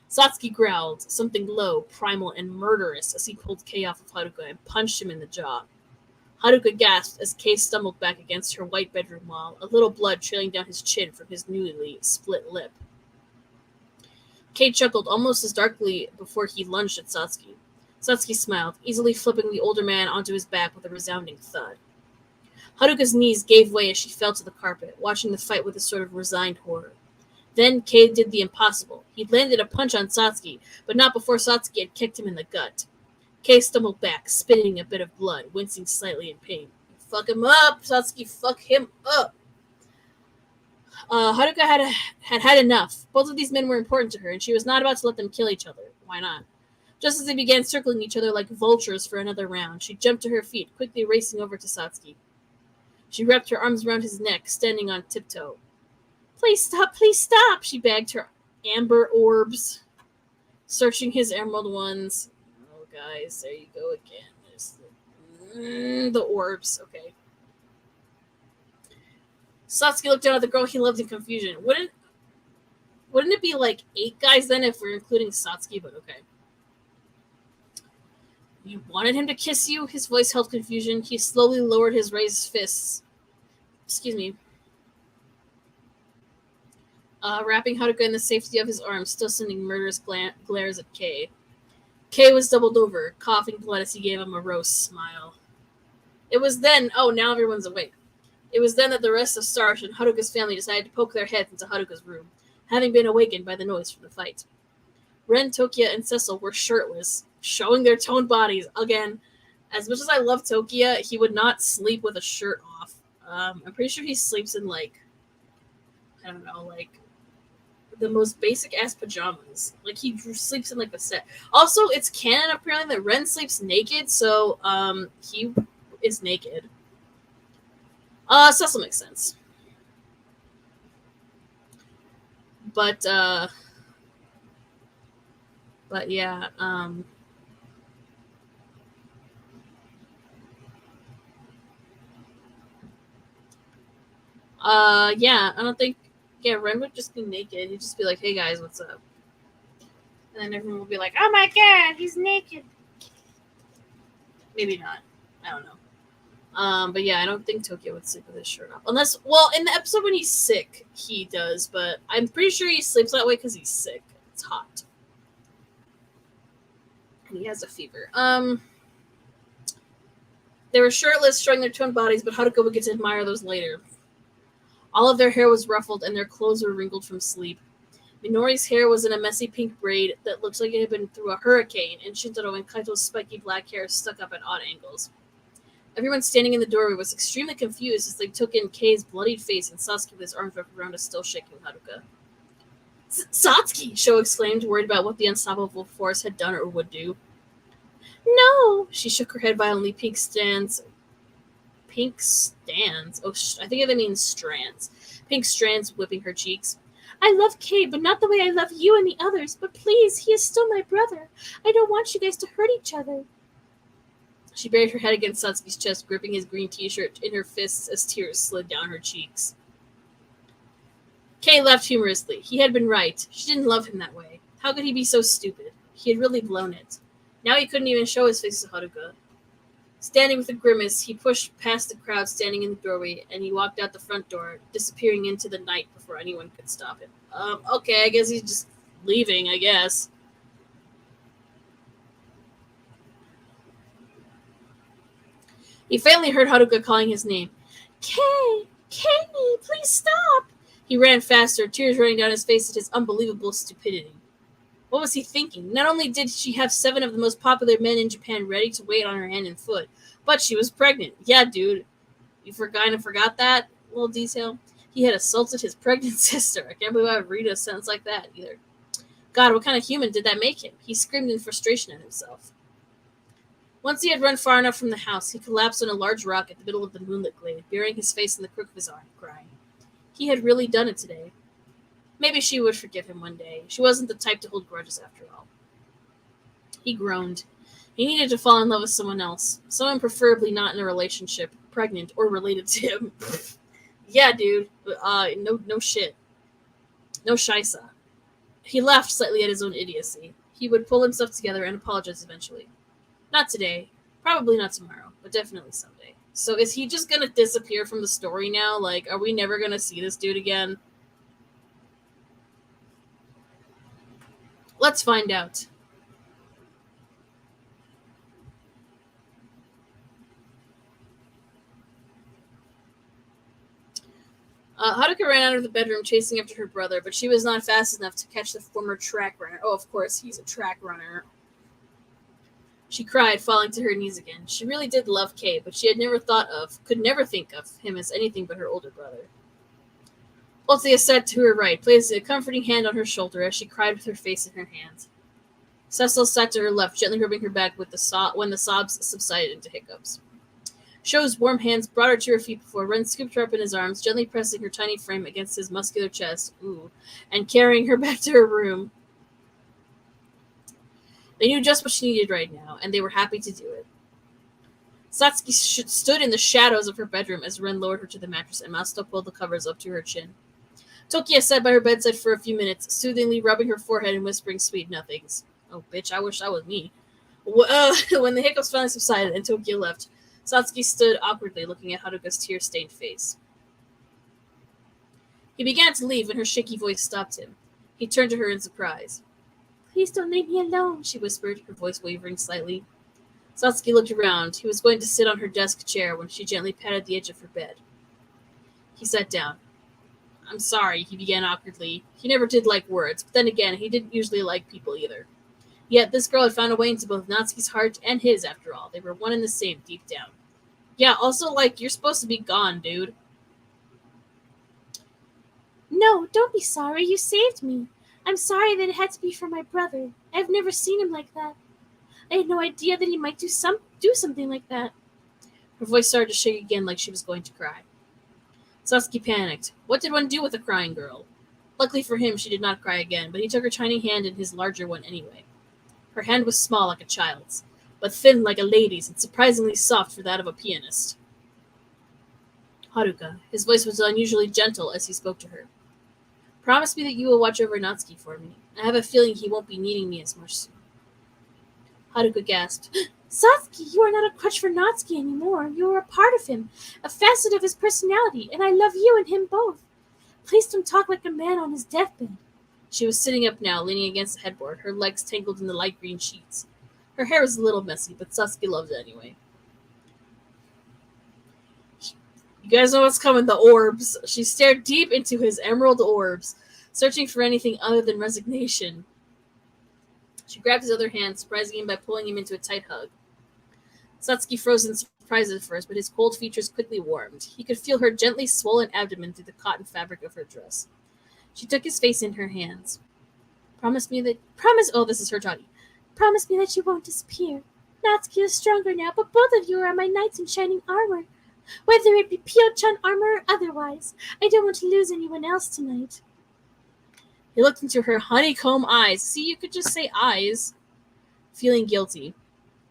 Satsuki growled, something low, primal, and murderous as he pulled Kei off of Haruka and punched him in the jaw. Haruka gasped as Kei stumbled back against her white bedroom wall, a little blood trailing down his chin from his newly split lip. Kei chuckled almost as darkly before he lunged at Satsuki. Satsuki smiled, easily flipping the older man onto his back with a resounding thud. Haruka's knees gave way as she fell to the carpet, watching the fight with a sort of resigned horror. Then Kei did the impossible. He landed a punch on Satsuki, but not before Satsuki had kicked him in the gut. Kei stumbled back, spitting a bit of blood, wincing slightly in pain. Fuck him up, Satsuki, fuck him up. Haruka had enough. Both of these men were important to her, and she was not about to let them kill each other. Why not? Just as they began circling each other like vultures for another round, she jumped to her feet, quickly racing over to Satsuki. She wrapped her arms around his neck, standing on tiptoe. Please stop, she begged, her amber orbs searching his emerald ones. Oh, guys, there you go again. There's the orbs. Okay. Satsuki looked down at the girl he loved in confusion. Wouldn't it be like 8 guys then if we're including Satsuki? But okay. You wanted him to kiss you? His voice held confusion. He slowly lowered his raised fists. Excuse me. Wrapping Haruka in the safety of his arms, still sending murderous glares at Kei. Kei was doubled over, coughing blood as he gave a morose smile. It was then... Oh, now everyone's awake. It was then that the rest of Starch and Haruka's family decided to poke their heads into Haruka's room, having been awakened by the noise from the fight. Ren, Tokia, and Cecil were shirtless, showing their toned bodies. Again, as much as I love Tokia, he would not sleep with a shirt off. I'm pretty sure he sleeps in, like, I don't know, like, the most basic-ass pajamas. Like, he sleeps in, like, the set. Also, it's canon, apparently, that Ren sleeps naked, so, he is naked. Cecil makes sense. But yeah, yeah, I don't think, yeah, Ren would just be naked. He'd just be like, hey guys, what's up? And then everyone would be like, oh my god, he's naked. Maybe not. I don't know. But yeah, I don't think Tokia would sleep with his shirt off. Unless, well, in the episode when he's sick, he does, but I'm pretty sure he sleeps that way because he's sick. It's hot. And he has a fever. They were shirtless, showing their toned bodies, but Haruka would get to admire those later. All of their hair was ruffled, and their clothes were wrinkled from sleep. Minori's hair was in a messy pink braid that looked like it had been through a hurricane, and Shintaro and Kaito's spiky black hair stuck up at odd angles. Everyone standing in the doorway was extremely confused as they took in Kei's bloodied face and Sasuke with his arms wrapped around a still shaking Haruka. Satsuki! Sho exclaimed, worried about what the unstoppable force had done or would do. No! She shook her head violently. Pink stands? Oh, I think that means strands. Pink strands whipping her cheeks. I love Kei, but not the way I love you and the others. But please, he is still my brother. I don't want you guys to hurt each other. She buried her head against Satsuki's chest, gripping his green t-shirt in her fists as tears slid down her cheeks. Kei laughed humorously. He had been right. She didn't love him that way. How could he be so stupid? He had really blown it. Now he couldn't even show his face to Haruka. Standing with a grimace, he pushed past the crowd standing in the doorway, and he walked out the front door, disappearing into the night before anyone could stop him. Okay, I guess he's just leaving, I guess. He finally heard Haruka calling his name. Kei! Kei! Please stop! He ran faster, tears running down his face at his unbelievable stupidity. What was he thinking? Not only did she have 7 of the most popular men in Japan ready to wait on her hand and foot, but she was pregnant. Yeah, dude. You forgot that little detail? He had assaulted his pregnant sister. I can't believe I would read a sentence like that, either. God, what kind of human did that make him? He screamed in frustration at himself. Once he had run far enough from the house, he collapsed on a large rock at the middle of the moonlit glade, burying his face in the crook of his arm, crying. He had really done it today. Maybe she would forgive him one day. She wasn't the type to hold grudges after all. He groaned. He needed to fall in love with someone else. Someone preferably not in a relationship, pregnant, or related to him. Yeah, dude. No shit. No shisa. He laughed slightly at his own idiocy. He would pull himself together and apologize eventually. Not today. Probably not tomorrow. But definitely someday. So is he just gonna disappear from the story now? Like, are we never gonna see this dude again? Let's find out. Haruka ran out of the bedroom chasing after her brother, but she was not fast enough to catch the former track runner. Oh, of course, he's a track runner. She cried, falling to her knees again. She really did love Kei, but she had could never think of him as anything but her older brother. Althea sat to her right, placed a comforting hand on her shoulder as she cried with her face in her hands. Cecil sat to her left, gently rubbing her back when the sobs subsided into hiccups. Sho's warm hands brought her to her feet before Ren scooped her up in his arms, gently pressing her tiny frame against his muscular chest, and carrying her back to her room. They knew just what she needed right now, and they were happy to do it. Satsuki stood in the shadows of her bedroom as Ren lowered her to the mattress and Masato pulled the covers up to her chin. Tokia sat by her bedside for a few minutes, soothingly rubbing her forehead and whispering sweet nothings. Oh, bitch, I wish that was me. When the hiccups finally subsided and Tokia left, Satsuki stood awkwardly looking at Haruka's tear-stained face. He began to leave when her shaky voice stopped him. He turned to her in surprise. Please don't leave me alone, she whispered, her voice wavering slightly. Satsuki looked around. He was going to sit on her desk chair when she gently patted the edge of her bed. He sat down. I'm sorry, he began awkwardly. He never did like words, but then again, he didn't usually like people either. Yet this girl had found a way into both Natsuki's heart and his, after all. They were one and the same, deep down. Yeah, also, you're supposed to be gone, dude. No, don't be sorry. You saved me. I'm sorry that it had to be for my brother. I've never seen him like that. I had no idea that he might do something like that. Her voice started to shake again like she was going to cry. Satsuki panicked. What did one do with a crying girl? Luckily for him, she did not cry again, but he took her tiny hand in his larger one anyway. Her hand was small like a child's, but thin like a lady's and surprisingly soft for that of a pianist. Haruka. His voice was unusually gentle as he spoke to her. Promise me that you will watch over Natsuki for me. I have a feeling he won't be needing me as much soon. Haruka gasped. Satsuki, you are not a crutch for Natsuki anymore. You are a part of him, a facet of his personality, and I love you and him both. Please don't talk like a man on his deathbed. She was sitting up now, leaning against the headboard, her legs tangled in the light green sheets. Her hair was a little messy, but Satsuki loved it anyway. You guys know what's coming, the orbs. She stared deep into his emerald orbs. searching for anything other than resignation. She grabbed his other hand, surprising him by pulling him into a tight hug. Satsuki froze in surprise at first, but his cold features quickly warmed. He could feel her gently swollen abdomen through the cotton fabric of her dress. She took his face in her hands. Oh, this is her Johnny. Promise me that you won't disappear. Natsuki is stronger now, but both of you are my knights in shining armor. Whether it be Pyo-chan armor or otherwise, I don't want to lose anyone else tonight. He looked into her honeycomb eyes. See, you could just say eyes. Feeling guilty.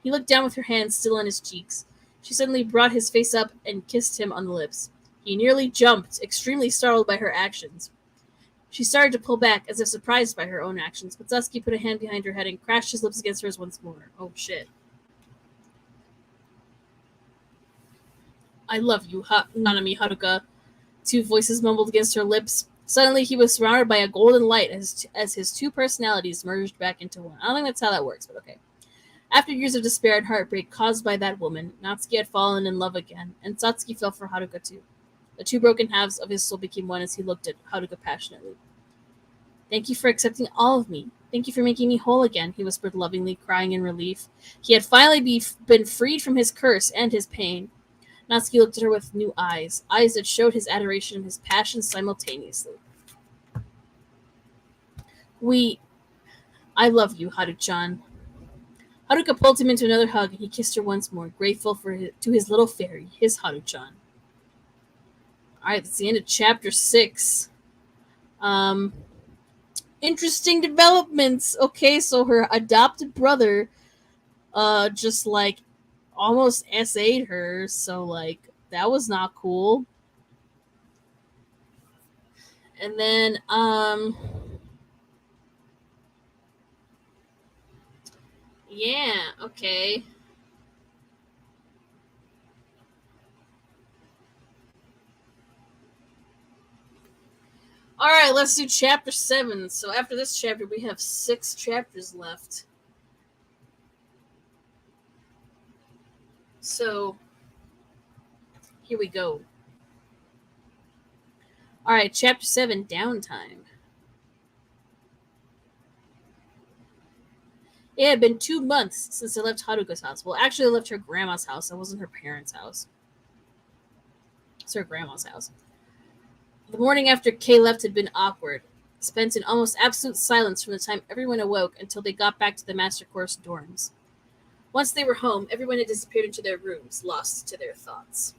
He looked down with her hands still on his cheeks. She suddenly brought his face up and kissed him on the lips. He nearly jumped, extremely startled by her actions. She started to pull back, as if surprised by her own actions, but Satsuki put a hand behind her head and crashed his lips against hers once more. Oh, shit. I love you, Nanami Haruka. Two voices mumbled against her lips. Suddenly, he was surrounded by a golden light as his two personalities merged back into one. I don't think that's how that works, but okay. After years of despair and heartbreak caused by that woman, Natsuki had fallen in love again, and Satsuki fell for Haruka too. The two broken halves of his soul became one as he looked at Haruka passionately. Thank you for accepting all of me. Thank you for making me whole again, he whispered lovingly, crying in relief. He had finally been freed from his curse and his pain. Natsuki looked at her with new eyes that showed his adoration and his passion simultaneously. I love you, Haru-chan. Haruka pulled him into another hug, and he kissed her once more, grateful to his little fairy, his Haru-chan. Alright, that's the end of chapter 6. Interesting developments. Okay, so her adopted brother, just, like, almost SA'd her, so, like, that was not cool. And then, yeah, okay. Alright, let's do chapter 7. So after this chapter, we have 6 chapters left. So, here we go. Alright, chapter 7, Downtime. It had been 2 months since I left Haruka's house. Well, actually, I left her grandma's house. It wasn't her parents' house. It's her grandma's house. The morning after Kay left had been awkward, spent in almost absolute silence from the time everyone awoke until they got back to the Master Course dorms. Once they were home, everyone had disappeared into their rooms, lost to their thoughts.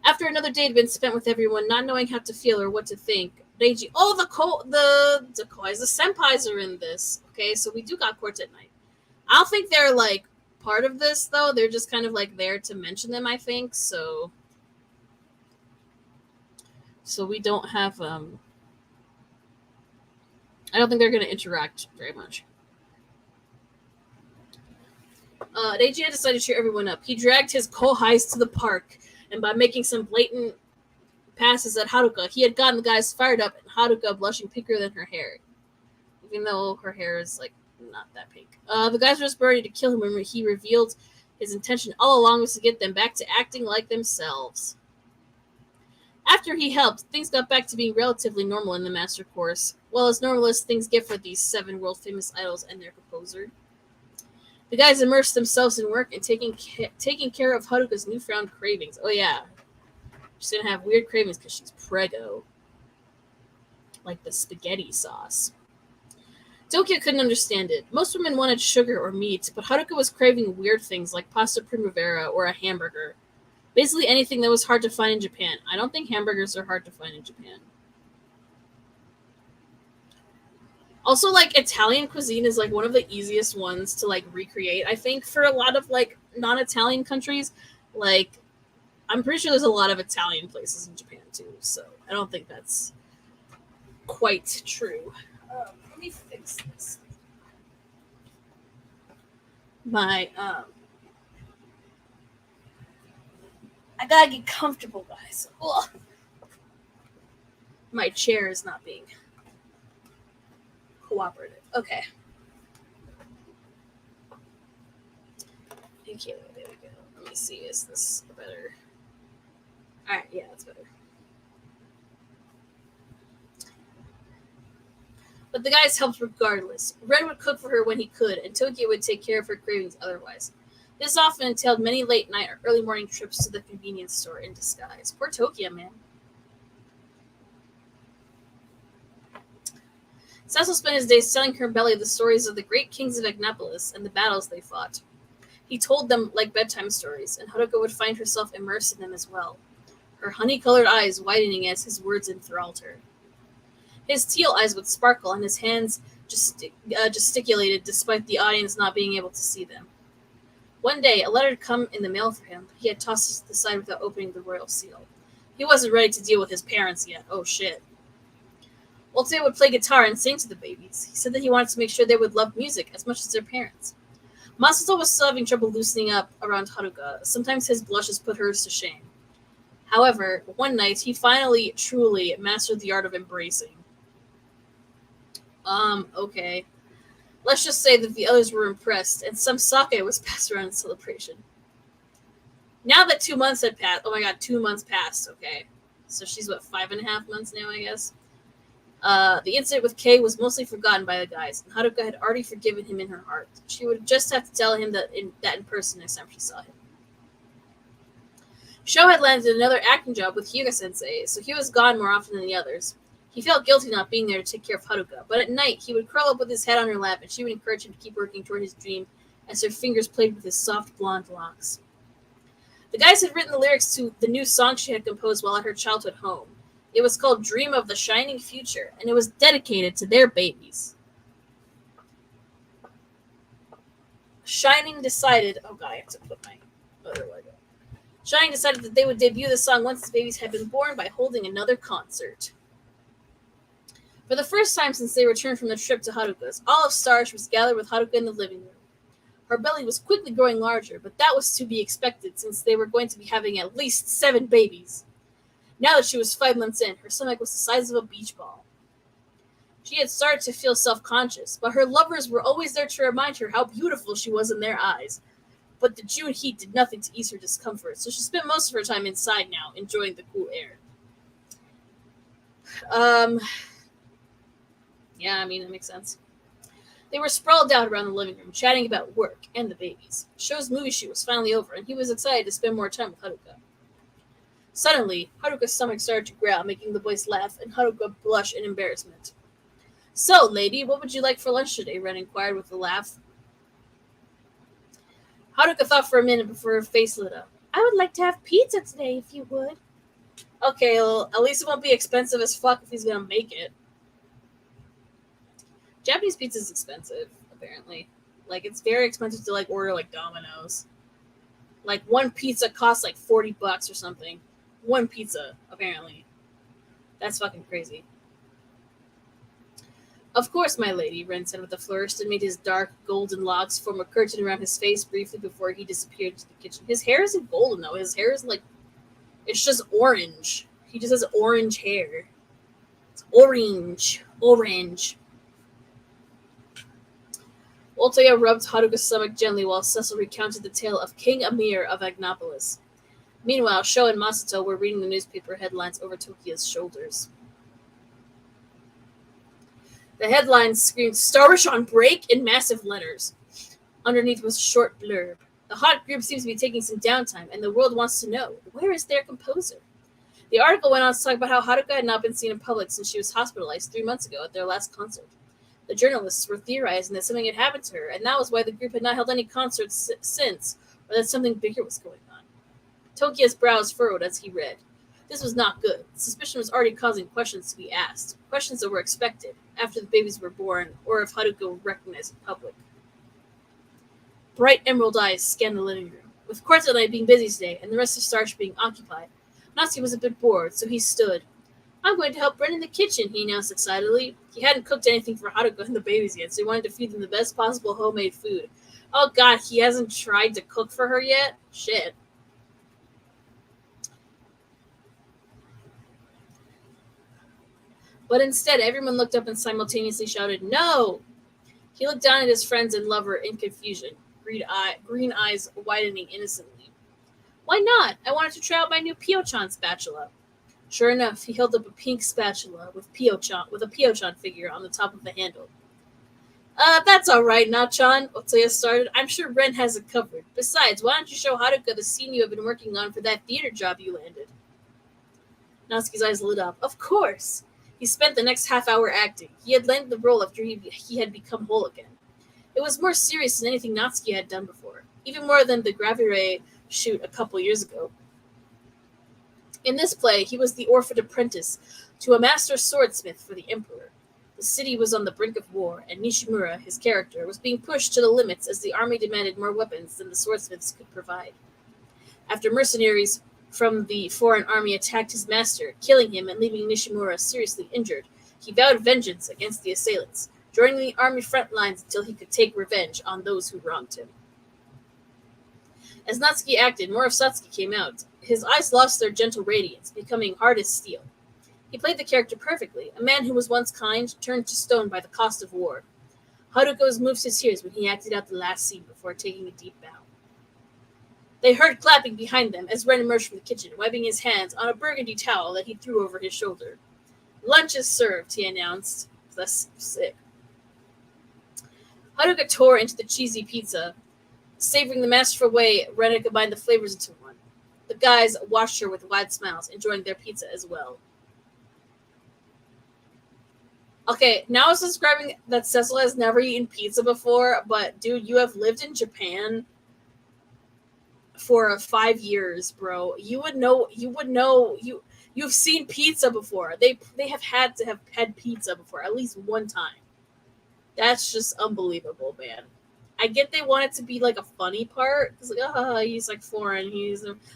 After another day had been spent with everyone, not knowing how to feel or what to think, Reiji, the senpais are in this. Okay, so we do got quartet night. I don't think they're, like, part of this, though. They're just kind of, like, there to mention them, I think, so we don't have, I don't think they're going to interact very much. Reiji had decided to cheer everyone up. He dragged his kohais to the park, and by making some blatant passes at Haruka, he had gotten the guys fired up, and Haruka blushing pinker than her hair. Even though her hair is, like, not that pink. The guys were just ready to kill him when he revealed his intention all along was to get them back to acting like themselves. After he helped, things got back to being relatively normal in the Master Course. Well, as normal as things get for these 7 world-famous idols and their composer. The guys immersed themselves in work and taking care of Haruka's newfound cravings. Oh yeah, she's gonna have weird cravings because she's preggo. Like the spaghetti sauce. Tokyo couldn't understand it. Most women wanted sugar or meat, but Haruka was craving weird things like pasta primavera or a hamburger. Basically anything that was hard to find in Japan. I don't think hamburgers are hard to find in Japan. Also, like, Italian cuisine is, like, one of the easiest ones to, like, recreate, I think, for a lot of, like, non-Italian countries. Like, I'm pretty sure there's a lot of Italian places in Japan, too, so I don't think that's quite true. Let me fix this. I gotta get comfortable, guys. Ugh. My chair is not being cooperative. Okay. Okay, there we go. Let me see. Is this better? Alright, yeah, that's better. But the guys helped regardless. Ren would cook for her when he could, and Tokia would take care of her cravings otherwise. This often entailed many late night or early morning trips to the convenience store in disguise. Poor Tokia, man. Cecil spent his days telling her belly the stories of the great kings of Agnopolis and the battles they fought. He told them like bedtime stories, and Haruka would find herself immersed in them as well, her honey-colored eyes widening as his words enthralled her. His teal eyes would sparkle, and his hands gesticulated despite the audience not being able to see them. One day, a letter had come in the mail for him, but he had tossed it aside without opening the royal seal. He wasn't ready to deal with his parents yet. Oh, shit. Ultimate would play guitar and sing to the babies. He said that he wanted to make sure they would love music as much as their parents. Masato was still having trouble loosening up around Haruka. Sometimes his blushes put hers to shame. However, one night, he finally, truly mastered the art of embracing. Okay. Let's just say that the others were impressed, and some sake was passed around in celebration. Now that 2 months had passed, 2 months passed, okay. So she's, 5.5 months now, I guess? The incident with Kay was mostly forgotten by the guys, and Haruka had already forgiven him in her heart. She would just have to tell him that in person next time she saw him. Sho had landed another acting job with Hyuga-sensei, so he was gone more often than the others. He felt guilty not being there to take care of Haruka, but at night he would curl up with his head on her lap, and she would encourage him to keep working toward his dream as her fingers played with his soft blonde locks. The guys had written the lyrics to the new song she had composed while at her childhood home. It was called Dream of the Shining Future, and it was dedicated to their babies. Shining decided... Oh god, I have to put my other leg up. Shining decided that they would debut the song once the babies had been born by holding another concert. For the first time since they returned from the trip to Haruka's, all of Stars was gathered with Haruka in the living room. Her belly was quickly growing larger, but that was to be expected since they were going to be having at least 7 babies. Now that she was 5 months in, her stomach was the size of a beach ball. She had started to feel self-conscious, but her lovers were always there to remind her how beautiful she was in their eyes. But the June heat did nothing to ease her discomfort, so she spent most of her time inside now, enjoying the cool air. Yeah, I mean, that makes sense. They were sprawled out around the living room, chatting about work and the babies. Sho's movie shoot was finally over, and he was excited to spend more time with Haruka. Suddenly, Haruka's stomach started to growl, making the boys laugh, and Haruka blush in embarrassment. So, lady, what would you like for lunch today? Ren inquired with a laugh. Haruka thought for a minute before her face lit up. I would like to have pizza today, if you would. Okay, well, at least it won't be expensive as fuck if he's gonna make it. Japanese pizza is expensive, apparently. Like, it's very expensive to, order, Domino's. One pizza costs, $40 or something. One pizza, apparently. That's fucking crazy. Of course, my lady, Ren said with a flourish and made his dark, golden locks form a curtain around his face briefly before he disappeared into the kitchen. His hair isn't golden, though. His hair is, it's just orange. He just has orange hair. It's orange. Orange. Ultaya rubbed Haruka's stomach gently while Cecil recounted the tale of King Amir of Agnopolis. Meanwhile, Sho and Masato were reading the newspaper headlines over Tokia's shoulders. The headlines screamed, "Starwish on break!" in massive letters. Underneath was a short blurb. The hot group seems to be taking some downtime, and the world wants to know, where is their composer? The article went on to talk about how Haruka had not been seen in public since she was hospitalized 3 months ago at their last concert. The journalists were theorizing that something had happened to her, and that was why the group had not held any concerts since, or that something bigger was going on. Tokia's brows furrowed as he read. This was not good. Suspicion was already causing questions to be asked, questions that were expected, after the babies were born, or if Haruka were recognized in public. Bright emerald eyes scanned the living room. With Quartet Night being busy today, and the rest of Starch being occupied, Natsuki was a bit bored, so he stood. I'm going to help Bren in the kitchen, he announced excitedly. He hadn't cooked anything for Haruka and the babies yet, so he wanted to feed them the best possible homemade food. Oh god, he hasn't tried to cook for her yet? Shit. But instead, everyone looked up and simultaneously shouted, "No!" He looked down at his friends and lover in confusion, green eyes widening innocently. Why not? I wanted to try out my new Pio-chan spatula. Sure enough, he held up a pink spatula with a Pio-chan figure on the top of the handle. That's alright, Nachan, Otoya started. I'm sure Ren has it covered. Besides, why don't you show Haruka the scene you have been working on for that theater job you landed? Natsuki's eyes lit up. Of course! He spent the next half hour acting. He had landed the role after he had become whole again. It was more serious than anything Natsuki had done before, even more than the Gravure shoot a couple years ago. In this play, he was the orphaned apprentice to a master swordsmith for the Emperor. The city was on the brink of war, and Nishimura, his character, was being pushed to the limits as the army demanded more weapons than the swordsmiths could provide. After mercenaries from the foreign army attacked his master, killing him and leaving Nishimura seriously injured, he vowed vengeance against the assailants, joining the army front lines until he could take revenge on those who wronged him. As Natsuki acted, more of Satsuki came out. His eyes lost their gentle radiance, becoming hard as steel. He played the character perfectly, a man who was once kind, turned to stone by the cost of war. Haruka was moved to tears when he acted out the last scene before taking a deep bow. They heard clapping behind them as Ren emerged from the kitchen, wiping his hands on a burgundy towel that he threw over his shoulder. Lunch is served, he announced. That's sick. Haruka tore into the cheesy pizza. Savoring the masterful way Ren had combined the flavors into one. The guys watched her with wide smiles, enjoying their pizza as well. Okay, now it's describing that Cecil has never eaten pizza before, but dude, you have lived in Japan for 5 years, bro. You've seen pizza before. They have had to have had pizza before, at least one time. That's just unbelievable, man. I get they want it to be like a funny part, because like, he's like foreign,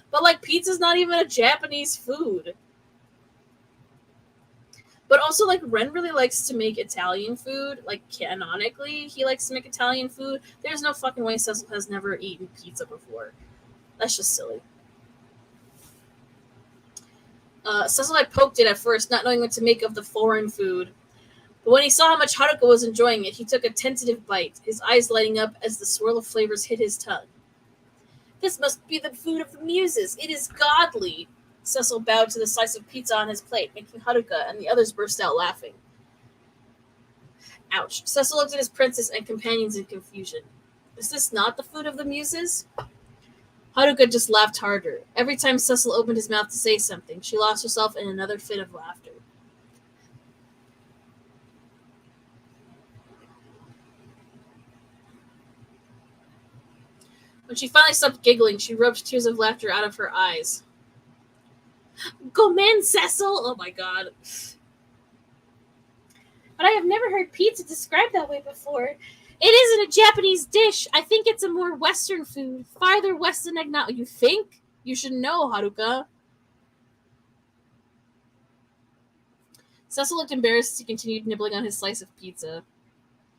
but like pizza's not even a Japanese food. But also, like, Ren really likes to make Italian food. Like, canonically, he likes to make Italian food. There's no fucking way Cecil has never eaten pizza before. That's just silly. Cecil had poked it at first, not knowing what to make of the foreign food. But when he saw how much Haruka was enjoying it, he took a tentative bite, his eyes lighting up as the swirl of flavors hit his tongue. This must be the food of the muses. It is godly. Cecil bowed to the slice of pizza on his plate, making Haruka and the others burst out laughing. Ouch. Cecil looked at his princess and companions in confusion. Is this not the food of the muses? Haruka just laughed harder. Every time Cecil opened his mouth to say something, she lost herself in another fit of laughter. When she finally stopped giggling, she rubbed tears of laughter out of her eyes. Gomen, Cecil! Oh my god. But I have never heard pizza described that way before. It isn't a Japanese dish. I think it's a more Western food. Farther west than Agna. You think? You should know, Haruka. Cecil looked embarrassed as he continued nibbling on his slice of pizza.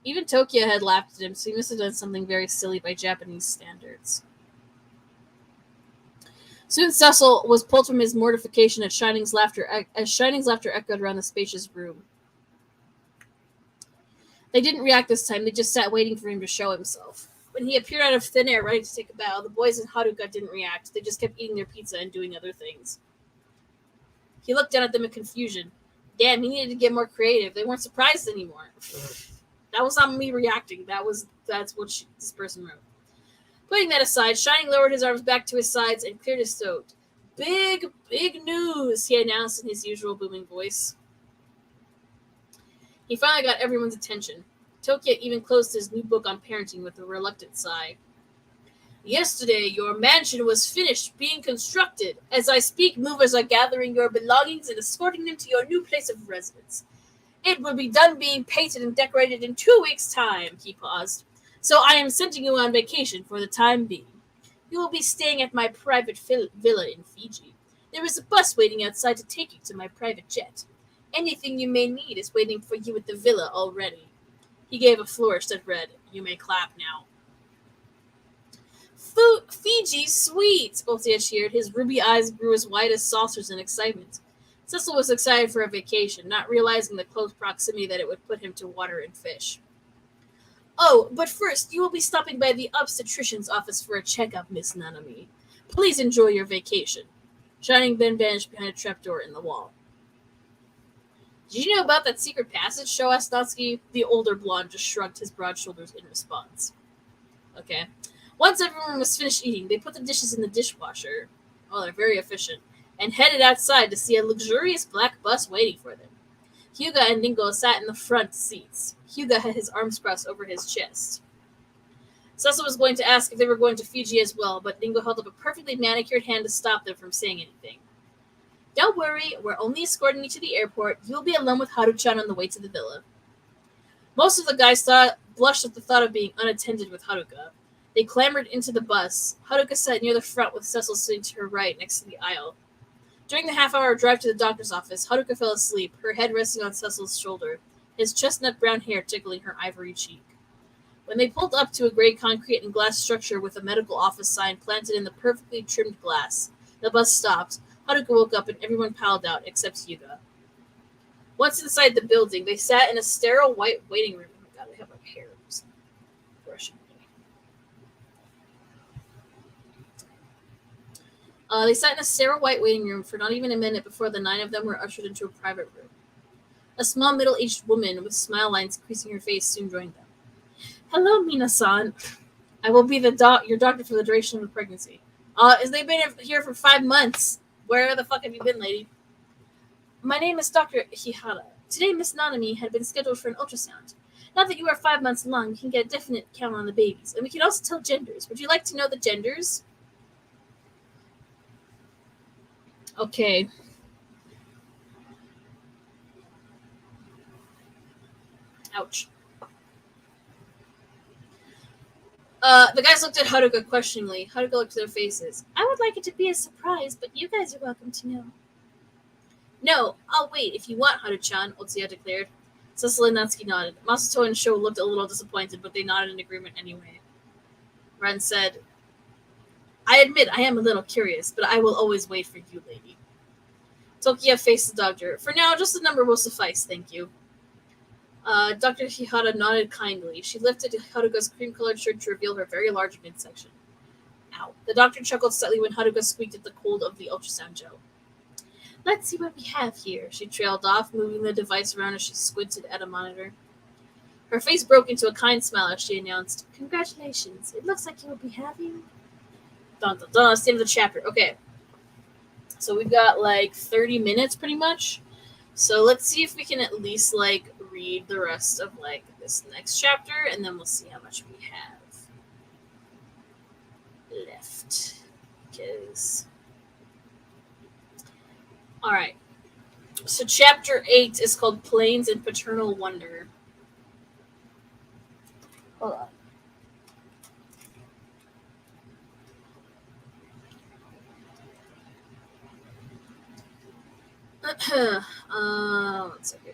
Even Tokia had laughed at him, so he must have done something very silly by Japanese standards. Soon Cecil was pulled from his mortification as Shining's laughter echoed around the spacious room. They didn't react this time, they just sat waiting for him to show himself. When he appeared out of thin air ready to take a bow, the boys and Haruka didn't react, they just kept eating their pizza and doing other things. He looked down at them in confusion. Damn, he needed to get more creative. They weren't surprised anymore. That was not me reacting, that's what this person wrote. Putting that aside, Shining lowered his arms back to his sides and cleared his throat. Big news, he announced in his usual booming voice. He finally got everyone's attention. Tokia even closed his new book on parenting with a reluctant sigh. Yesterday, your mansion was finished being constructed. As I speak, movers are gathering your belongings and escorting them to your new place of residence. It will be done being painted and decorated in 2 weeks' time, he paused. So I am sending you on vacation for the time being. You will be staying at my private villa in Fiji. There is a bus waiting outside to take you to my private jet. Anything you may need is waiting for you at the villa already. He gave a flourish that read, You may clap now. Fiji, sweet! Ultia cheered. His ruby eyes grew as wide as saucers in excitement. Cecil was excited for a vacation, not realizing the close proximity that it would put him to water and fish. Oh, but first, you will be stopping by the obstetrician's office for a checkup, Miss Nanami. Please enjoy your vacation. Shining then vanished behind a trapdoor in the wall. Did you know about that secret passage show, asked Natsuki? The older blonde just shrugged his broad shoulders in response. Okay. Once everyone was finished eating, they put the dishes in the dishwasher. Oh, they're very efficient. And headed outside to see a luxurious black bus waiting for them. Hyuga and Ningo sat in the front seats. Hyuga had his arms crossed over his chest. Cecil was going to ask if they were going to Fiji as well, but Ningo held up a perfectly manicured hand to stop them from saying anything. Don't worry, we're only escorting you to the airport. You'll be alone with Haru-chan on the way to the villa. Most of the guys blushed at the thought of being unattended with Haruka. They clambered into the bus. Haruka sat near the front with Cecil sitting to her right next to the aisle. During the half-hour drive to the doctor's office, Haruka fell asleep, her head resting on Cecil's shoulder, his chestnut brown hair tickling her ivory cheek. When they pulled up to a gray concrete and glass structure with a medical office sign planted in the perfectly trimmed glass, the bus stopped. Haruka woke up and everyone piled out except Hyuga. Once inside the building, they sat in a sterile white waiting room. Oh my god, I have my hair brushing me. They sat in a sterile white waiting room for not even a minute before the 9 of them were ushered into a private room. A small middle-aged woman with smile lines creasing her face soon joined them. Hello, Mina-san. I will be your doctor for the duration of the pregnancy. They've been here for 5 months. Where the fuck have you been, lady? My name is Dr. Hihara. Today, Miss Nanami had been scheduled for an ultrasound. Now that you are 5 months along, we can get a definite count on the babies, and we can also tell genders. Would you like to know the genders? Okay. Ouch. The guys looked at Haruka questioningly. Haruka looked at their faces. I would like it to be a surprise, but you guys are welcome to know. No, I'll wait if you want, Haru-chan, Otsuya declared. Cecil and Natsuki nodded. Masato and Sho looked a little disappointed, but they nodded in agreement anyway. Ren said, I admit I am a little curious, but I will always wait for you, lady. Tokiya faced the doctor. For now, just the number will suffice, thank you. Dr. Hihara nodded kindly. She lifted Haruka's cream-colored shirt to reveal her very large midsection. Ow. The doctor chuckled slightly when Haruka squeaked at the cold of the ultrasound gel. Let's see what we have here. She trailed off, moving the device around as she squinted at a monitor. Her face broke into a kind smile as she announced, Congratulations. It looks like you will be having... Dun dun dun. That's the end of the chapter. Okay. So we've got like 30 minutes pretty much. So let's see if we can at least like read the rest of like this next chapter, and then we'll see how much we have left. Because all right. So chapter 8 is called Plains and Paternal Wonder. Hold on. One second.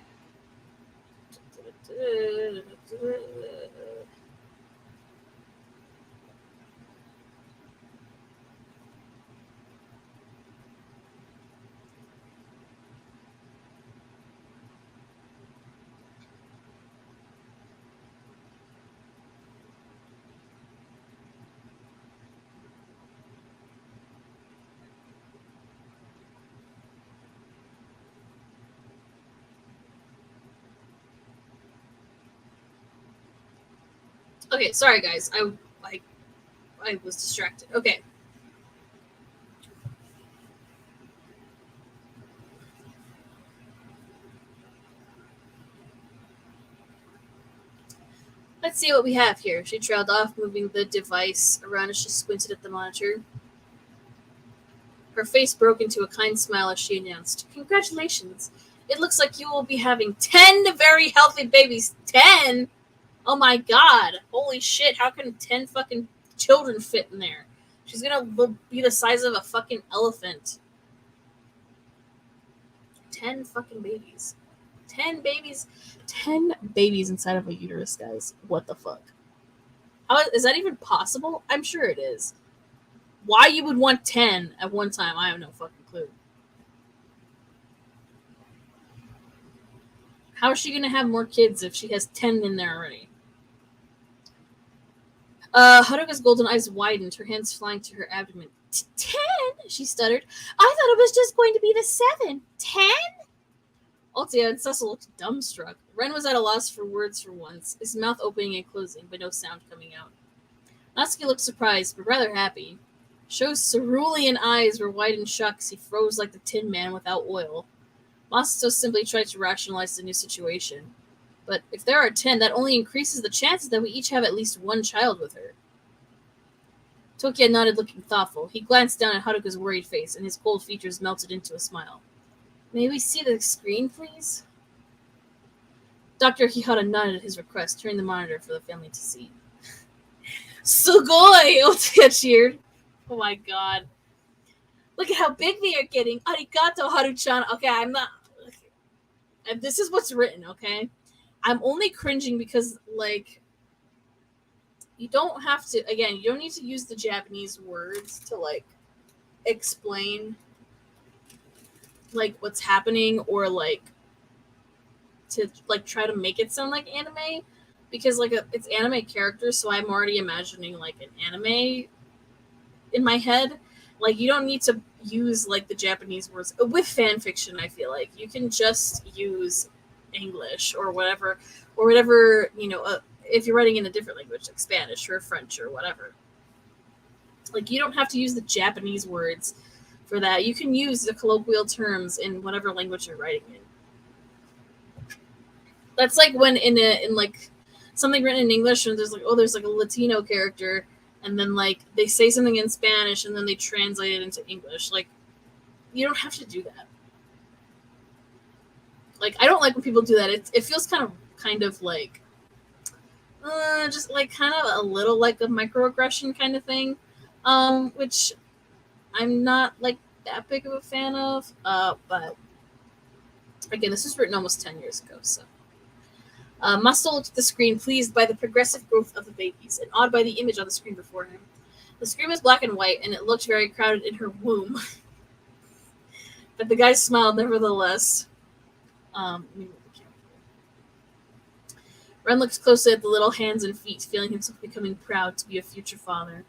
Okay, sorry guys. I was distracted. Okay. Let's see what we have here. She trailed off, moving the device around as she squinted at the monitor. Her face broke into a kind smile as she announced, Congratulations. It looks like you will be having 10 very healthy babies. 10? Oh my god. Holy shit. How can 10 fucking children fit in there? She's gonna be the size of a fucking elephant. 10 fucking babies. 10 babies. 10 babies inside of a uterus, guys. What the fuck? How is that even possible? I'm sure it is. Why you would want 10 at one time, I have no fucking clue. How is she gonna have more kids if she has 10 in there already? Haruka's golden eyes widened, her hands flying to her abdomen. 10? She stuttered. I thought it was just going to be the 7. 10? Altia and Cecil looked dumbstruck. Ren was at a loss for words for once, his mouth opening and closing, but no sound coming out. Natsuki looked surprised, but rather happy. Sho's cerulean eyes were wide in shock as he froze like the Tin Man without oil. Masato simply tried to rationalize the new situation. But if there are 10, that only increases the chances that we each have at least one child with her. Tokia nodded, looking thoughtful. He glanced down at Haruka's worried face, and his cold features melted into a smile. May we see the screen, please? Dr. Hihara nodded at his request, turning the monitor for the family to see. Sugoi! Otia cheered. Oh my god. Look at how big they are getting. Arigato, Haru-chan. Okay, I'm not... And this is what's written, okay? I'm only cringing because, like... You don't have to... Again, you don't need to use the Japanese words to, like, explain, like, what's happening or, like, to, like, try to make it sound like anime. Because, like, it's anime characters, so I'm already imagining, like, an anime in my head. Like, you don't need to use, like, the Japanese words. With fan fiction, I feel like you can just use English or whatever, you know, if you're writing in a different language, like Spanish or French or whatever. Like, you don't have to use the Japanese words for that. You can use the colloquial terms in whatever language you're writing in. That's like when in like something written in English and there's like a Latino character, and then like they say something in Spanish and then they translate it into English. Like, you don't have to do that. Like, I don't like when people do that. It feels kind of like just like kind of a little like a microaggression kind of thing, which I'm not like that big of a fan of. But again, this was written almost 10 years ago, so. Masato looked at the screen, pleased by the progressive growth of the babies, and awed by the image on the screen before him. The screen was black and white, and it looked very crowded in her womb. But the guy smiled nevertheless. Ren looked closely at the little hands and feet, feeling himself becoming proud to be a future father.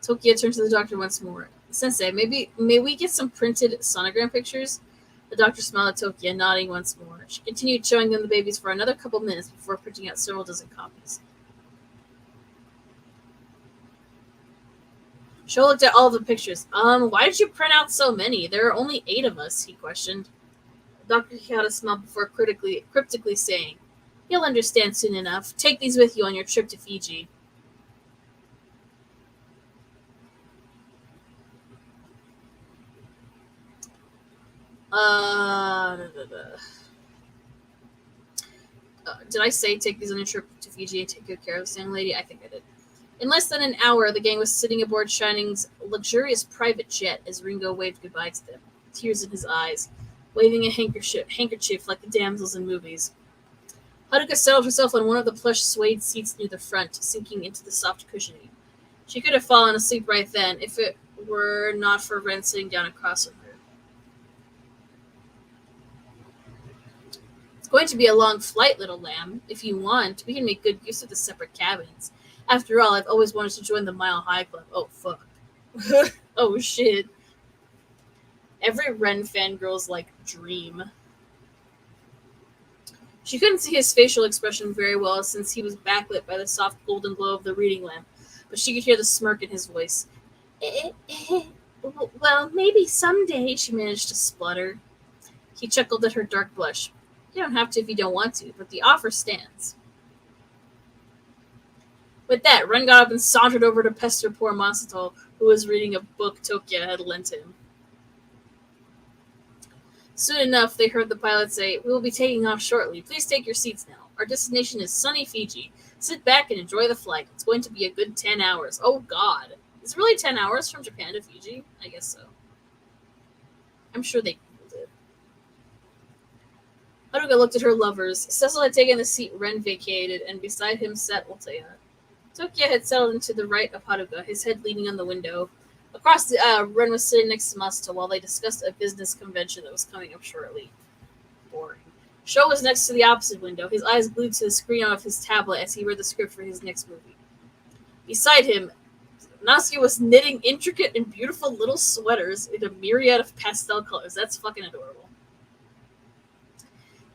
Tokia turned to the doctor once more. Sensei, may we get some printed sonogram pictures? The doctor smiled at Tokia, nodding once more. She continued showing them the babies for another couple minutes before printing out several dozen copies. Sho looked at all of the pictures. Why did you print out so many? There are only 8 of us, he questioned. Dr. Hihara smiled before cryptically saying, You'll understand soon enough. Take these with you on your trip to Fiji. Did I say take these on your trip to Fiji and take good care of this young lady? I think I did. In less than an hour, the gang was sitting aboard Shining's luxurious private jet as Ringo waved goodbye to them, tears in his eyes, waving a handkerchief like the damsels in movies. Haruka settled herself on one of the plush suede seats near the front, sinking into the soft cushioning. She could have fallen asleep right then if it were not for Ren sitting down across from her. It's going to be a long flight, little lamb. If you want, we can make good use of the separate cabins. After all, I've always wanted to join the Mile High Club. Oh, fuck. Oh, shit. Every Ren fangirl's, like, dream. She couldn't see his facial expression very well since he was backlit by the soft golden glow of the reading lamp, but she could hear the smirk in his voice. Well, maybe someday, she managed to splutter. He chuckled at her dark blush. You don't have to if you don't want to, but the offer stands. With that, Ren got up and sauntered over to pester poor Masato, who was reading a book Tokia had lent him. Soon enough, they heard the pilot say, We will be taking off shortly. Please take your seats now. Our destination is sunny Fiji. Sit back and enjoy the flight. It's going to be a good 10 hours. Oh, God. Is it really 10 hours from Japan to Fiji? I guess so. I'm sure they googled it. Haruka looked at her lovers. Cecil had taken the seat Ren vacated, and beside him sat Altea. Tokia had settled into the right of Haruka, his head leaning on the window. Across the aisle, Ren was sitting next to Masato while they discussed a business convention that was coming up shortly. Boring. Sho was next to the opposite window, his eyes glued to the screen of his tablet as he read the script for his next movie. Beside him, Natsuki was knitting intricate and beautiful little sweaters in a myriad of pastel colors. That's fucking adorable.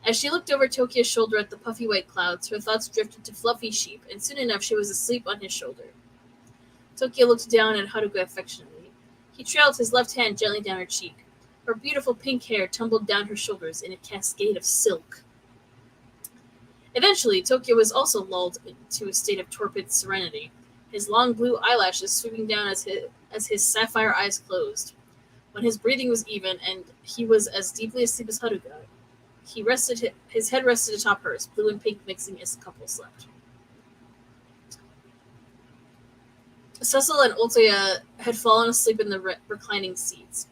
As she looked over Tokyo's shoulder at the puffy white clouds, her thoughts drifted to fluffy sheep, and soon enough she was asleep on his shoulder. Tokyo looked down at Haruka affectionately. He trailed his left hand gently down her cheek. Her beautiful pink hair tumbled down her shoulders in a cascade of silk. Eventually, Tokyo was also lulled into a state of torpid serenity, his long blue eyelashes sweeping down as his sapphire eyes closed. When his breathing was even and he was as deeply asleep as Haruka, his head rested atop hers, blue and pink mixing as the couple slept. Cecil and Ultaya had fallen asleep in the reclining seats.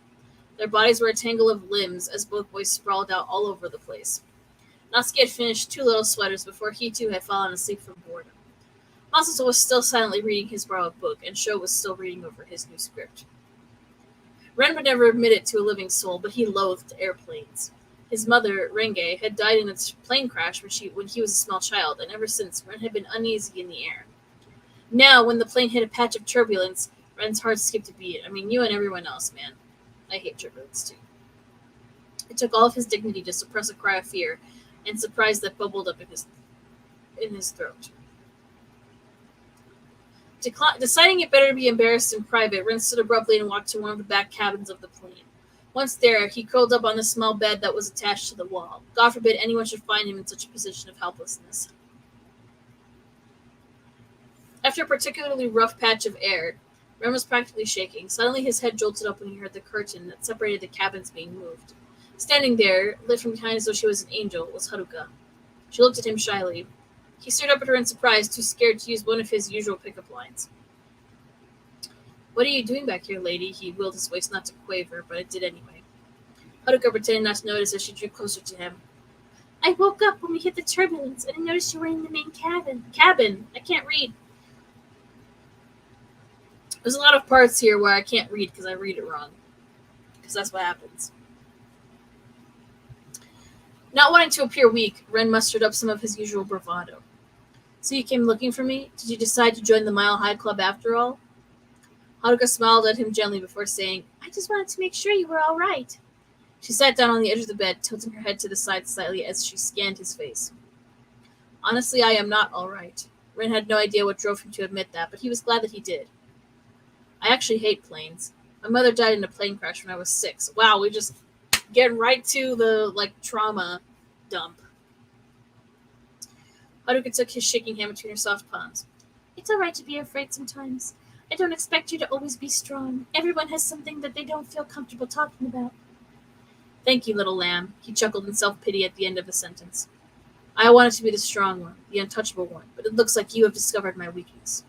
Their bodies were a tangle of limbs as both boys sprawled out all over the place. Natsuki had finished 2 little sweaters before he too had fallen asleep from boredom. Masato was still silently reading his borrowed book, and Sho was still reading over his new script. Ren would never admit it to a living soul, but he loathed airplanes. His mother, Renge, had died in a plane crash when he was a small child, and ever since, Ren had been uneasy in the air. Now, when the plane hit a patch of turbulence, Ren's heart skipped a beat. I mean, you and everyone else, man. I hate turbulence, too. It took all of his dignity to suppress a cry of fear and surprise that bubbled up in his throat. Deciding it better to be embarrassed in private, Ren stood abruptly and walked to one of the back cabins of the plane. Once there, he curled up on the small bed that was attached to the wall. God forbid anyone should find him in such a position of helplessness. After a particularly rough patch of air, Ren was practically shaking. Suddenly his head jolted up when he heard the curtain that separated the cabins being moved. Standing there, lit from behind as though she was an angel, was Haruka. She looked at him shyly. He stared up at her in surprise, too scared to use one of his usual pickup lines. "What are you doing back here, lady?" He willed his voice not to quaver, but it did anyway. Haruka pretended not to notice as she drew closer to him. "I woke up when we hit the turbulence, and I noticed you were in the main cabin. Cabin! I can't read." There's a lot of parts here where I can't read because I read it wrong. Because that's what happens. Not wanting to appear weak, Ren mustered up some of his usual bravado. "So you came looking for me? Did you decide to join the Mile High Club after all?" Haruka smiled at him gently before saying, "I just wanted to make sure you were all right." She sat down on the edge of the bed, tilting her head to the side slightly as she scanned his face. "Honestly, I am not all right." Ren had no idea what drove him to admit that, but he was glad that he did. "I actually hate planes. My mother died in a plane crash when I was 6. Wow, we just get right to the, trauma dump. Haruka took his shaking hand between her soft palms. "It's all right to be afraid sometimes. I don't expect you to always be strong. Everyone has something that they don't feel comfortable talking about." "Thank you, little lamb," he chuckled in self-pity at the end of the sentence. "I wanted to be the strong one, the untouchable one, but it looks like you have discovered my weakness."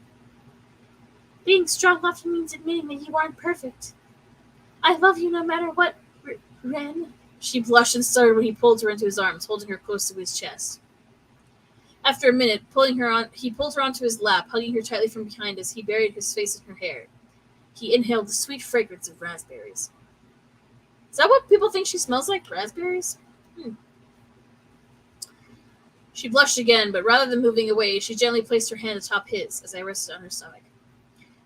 "Being strong often means admitting that you aren't perfect. I love you no matter what, Ren." She blushed and stuttered when he pulled her into his arms, holding her close to his chest. After a minute, he pulled her onto his lap, hugging her tightly from behind as he buried his face in her hair. He inhaled the sweet fragrance of raspberries. Is that what people think she smells like? Raspberries? She blushed again, but rather than moving away, she gently placed her hand atop his as I rested on her stomach.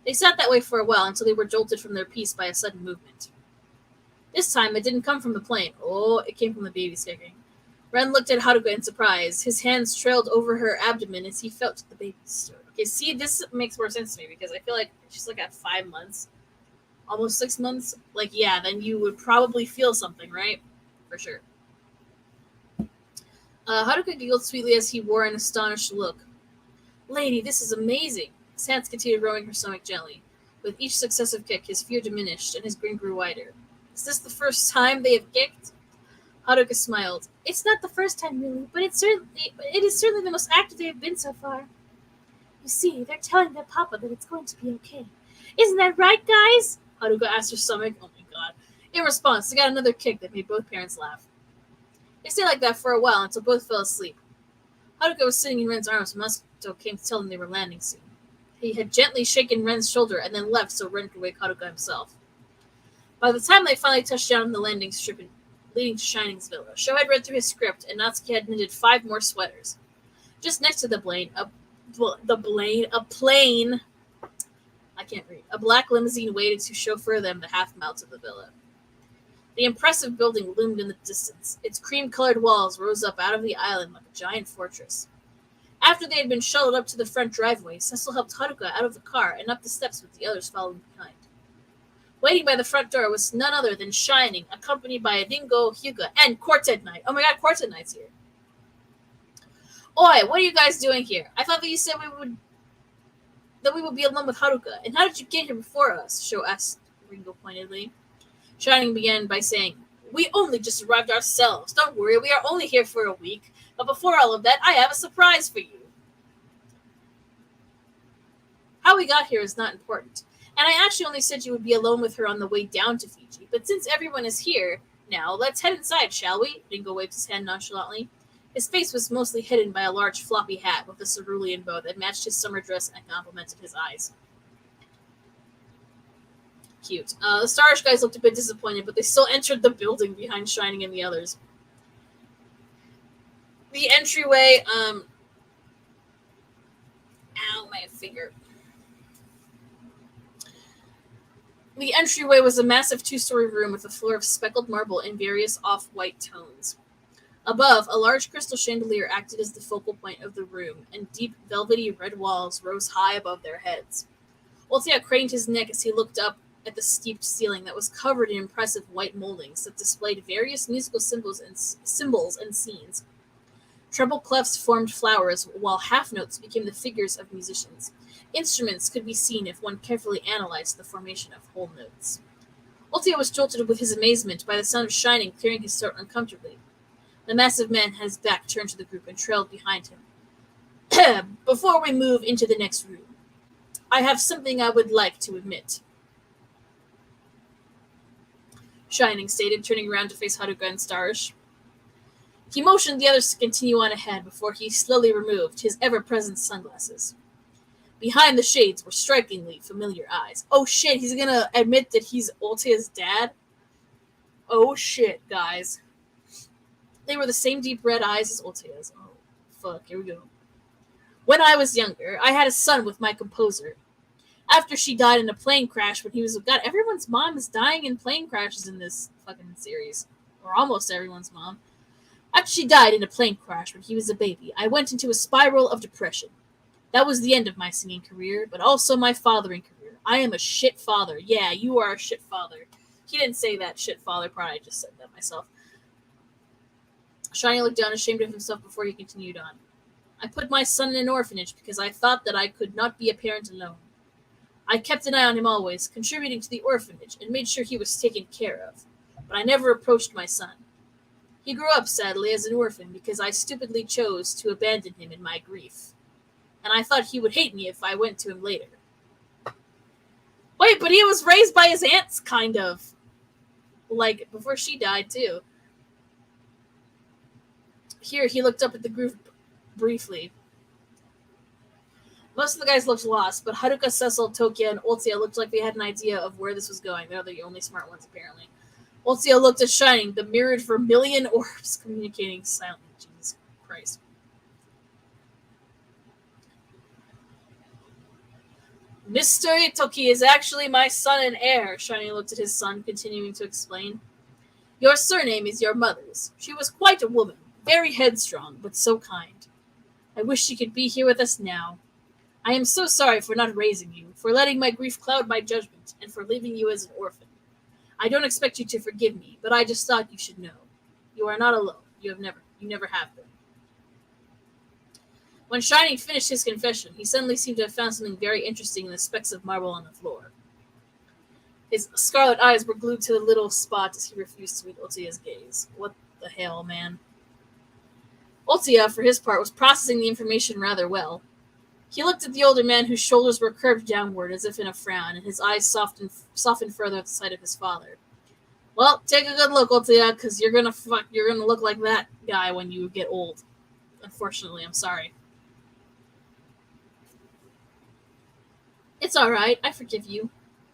They sat that way for a while until they were jolted from their peace by a sudden movement. This time, it didn't come from the plane. Oh, it came from the baby's kicking. Ren looked at Haruka in surprise. His hands trailed over her abdomen as he felt the baby's stir. Okay, see, this makes more sense to me because I feel like she's at 5 months, almost 6 months. Then you would probably feel something, right? For sure. Haruka giggled sweetly as he wore an astonished look. "Lady, this is amazing." His hands continued rowing her stomach gently. With each successive kick, his fear diminished and his grin grew wider. "Is this the first time they have kicked?" Haruka smiled. "It's not the first time, really, but it is certainly the most active they have been so far. You see, they're telling their papa that it's going to be okay. Isn't that right, guys?" Haruka asked her stomach. Oh my god. In response, they got another kick that made both parents laugh. They stayed like that for a while until both fell asleep. Haruka was sitting in Ren's arms when Masato came to tell them they were landing soon. He had gently shaken Ren's shoulder and then left so Ren could wake Haruka himself. By the time they finally touched down on the landing strip leading to Shining's villa, Sho had read through his script and Natsuki had knitted 5 more sweaters. Just next to the plane, a plane I can't read. A black limousine waited to chauffeur them the half mile to the villa. The impressive building loomed in the distance. Its cream-colored walls rose up out of the island like a giant fortress. After they had been shuttled up to the front driveway, Cecil helped Haruka out of the car and up the steps with the others following behind. Waiting by the front door was none other than Shining, accompanied by Adingo, Hyuga, and Quartet Knight. Oh my god, Quartet Knight's here. Oi, what are you guys doing here? I thought that you said we would be alone with Haruka, and how did you get here before us? Sho asked Ringo pointedly. Shining began by saying, We only just arrived ourselves. Don't worry, we are only here for a week. But before all of that, I have a surprise for you. How we got here is not important. And I actually only said you would be alone with her on the way down to Fiji. But since everyone is here now, let's head inside, shall we? Ringo waved his hand nonchalantly. His face was mostly hidden by a large floppy hat with a cerulean bow that matched his summer dress and complemented his eyes. Cute. The Starish guys looked a bit disappointed, but they still entered the building behind Shining and the others. The entryway, ow, my finger. The entryway was a massive two-story room with a floor of speckled marble in various off-white tones. Above, a large crystal chandelier acted as the focal point of the room, and deep, velvety red walls rose high above their heads. Ultia craned his neck as he looked up at the steeped ceiling that was covered in impressive white moldings that displayed various musical symbols and scenes. Treble clefs formed flowers, while half notes became the figures of musicians. Instruments could be seen if one carefully analyzed the formation of whole notes. Ultia was jolted with his amazement by the sound of Shining clearing his throat uncomfortably. The massive man had his back turned to the group and trailed behind him. Before we move into the next room, I have something I would like to admit. Shining stated, turning around to face Haruka and Starish. He motioned the others to continue on ahead before he slowly removed his ever-present sunglasses. Behind the shades were strikingly familiar eyes. Oh shit, he's gonna admit that he's Ultia's dad? Oh shit, guys. They were the same deep red eyes as Ultia's. Oh, fuck, here we go. When I was younger, I had a son with my composer. After she died in a plane crash when he was... God, everyone's mom is dying in plane crashes in this fucking series. Or almost everyone's mom. After she died in a plane crash when he was a baby, I went into a spiral of depression. That was the end of my singing career, but also my fathering career. I am a shit father. Yeah, you are a shit father. He didn't say that shit father part, I just said that myself. Shiny looked down, ashamed of himself, before he continued on. I put my son in an orphanage because I thought that I could not be a parent alone. I kept an eye on him always, contributing to the orphanage, and made sure he was taken care of. But I never approached my son. He grew up, sadly, as an orphan because I stupidly chose to abandon him in my grief. And I thought he would hate me if I went to him later. Wait, but he was raised by his aunts, kind of. Like, before she died, too. Here, he looked up at the group briefly. Most of the guys looked lost, but Haruka, Cecil, Tokia, and Ultia looked like they had an idea of where this was going. They're the only smart ones, apparently. Ultia looked at Shining, the mirrored vermilion orbs communicating silently. Jesus Christ. Mr. Itoki is actually my son and heir, Shining looked at his son, continuing to explain. Your surname is your mother's. She was quite a woman, very headstrong, but so kind. I wish she could be here with us now. I am so sorry for not raising you, for letting my grief cloud my judgment, and for leaving you as an orphan. I don't expect you to forgive me, but I just thought you should know. You are not alone. You never have been. When Shining finished his confession, he suddenly seemed to have found something very interesting in the specks of marble on the floor. His scarlet eyes were glued to the little spot as he refused to meet Ultia's gaze. What the hell, man? Ultia, for his part, was processing the information rather well. He looked at the older man whose shoulders were curved downward as if in a frown, and his eyes softened further at the sight of his father. Well, take a good look, Ultia, because you're gonna look like that guy when you get old. Unfortunately, I'm sorry. It's alright, I forgive you.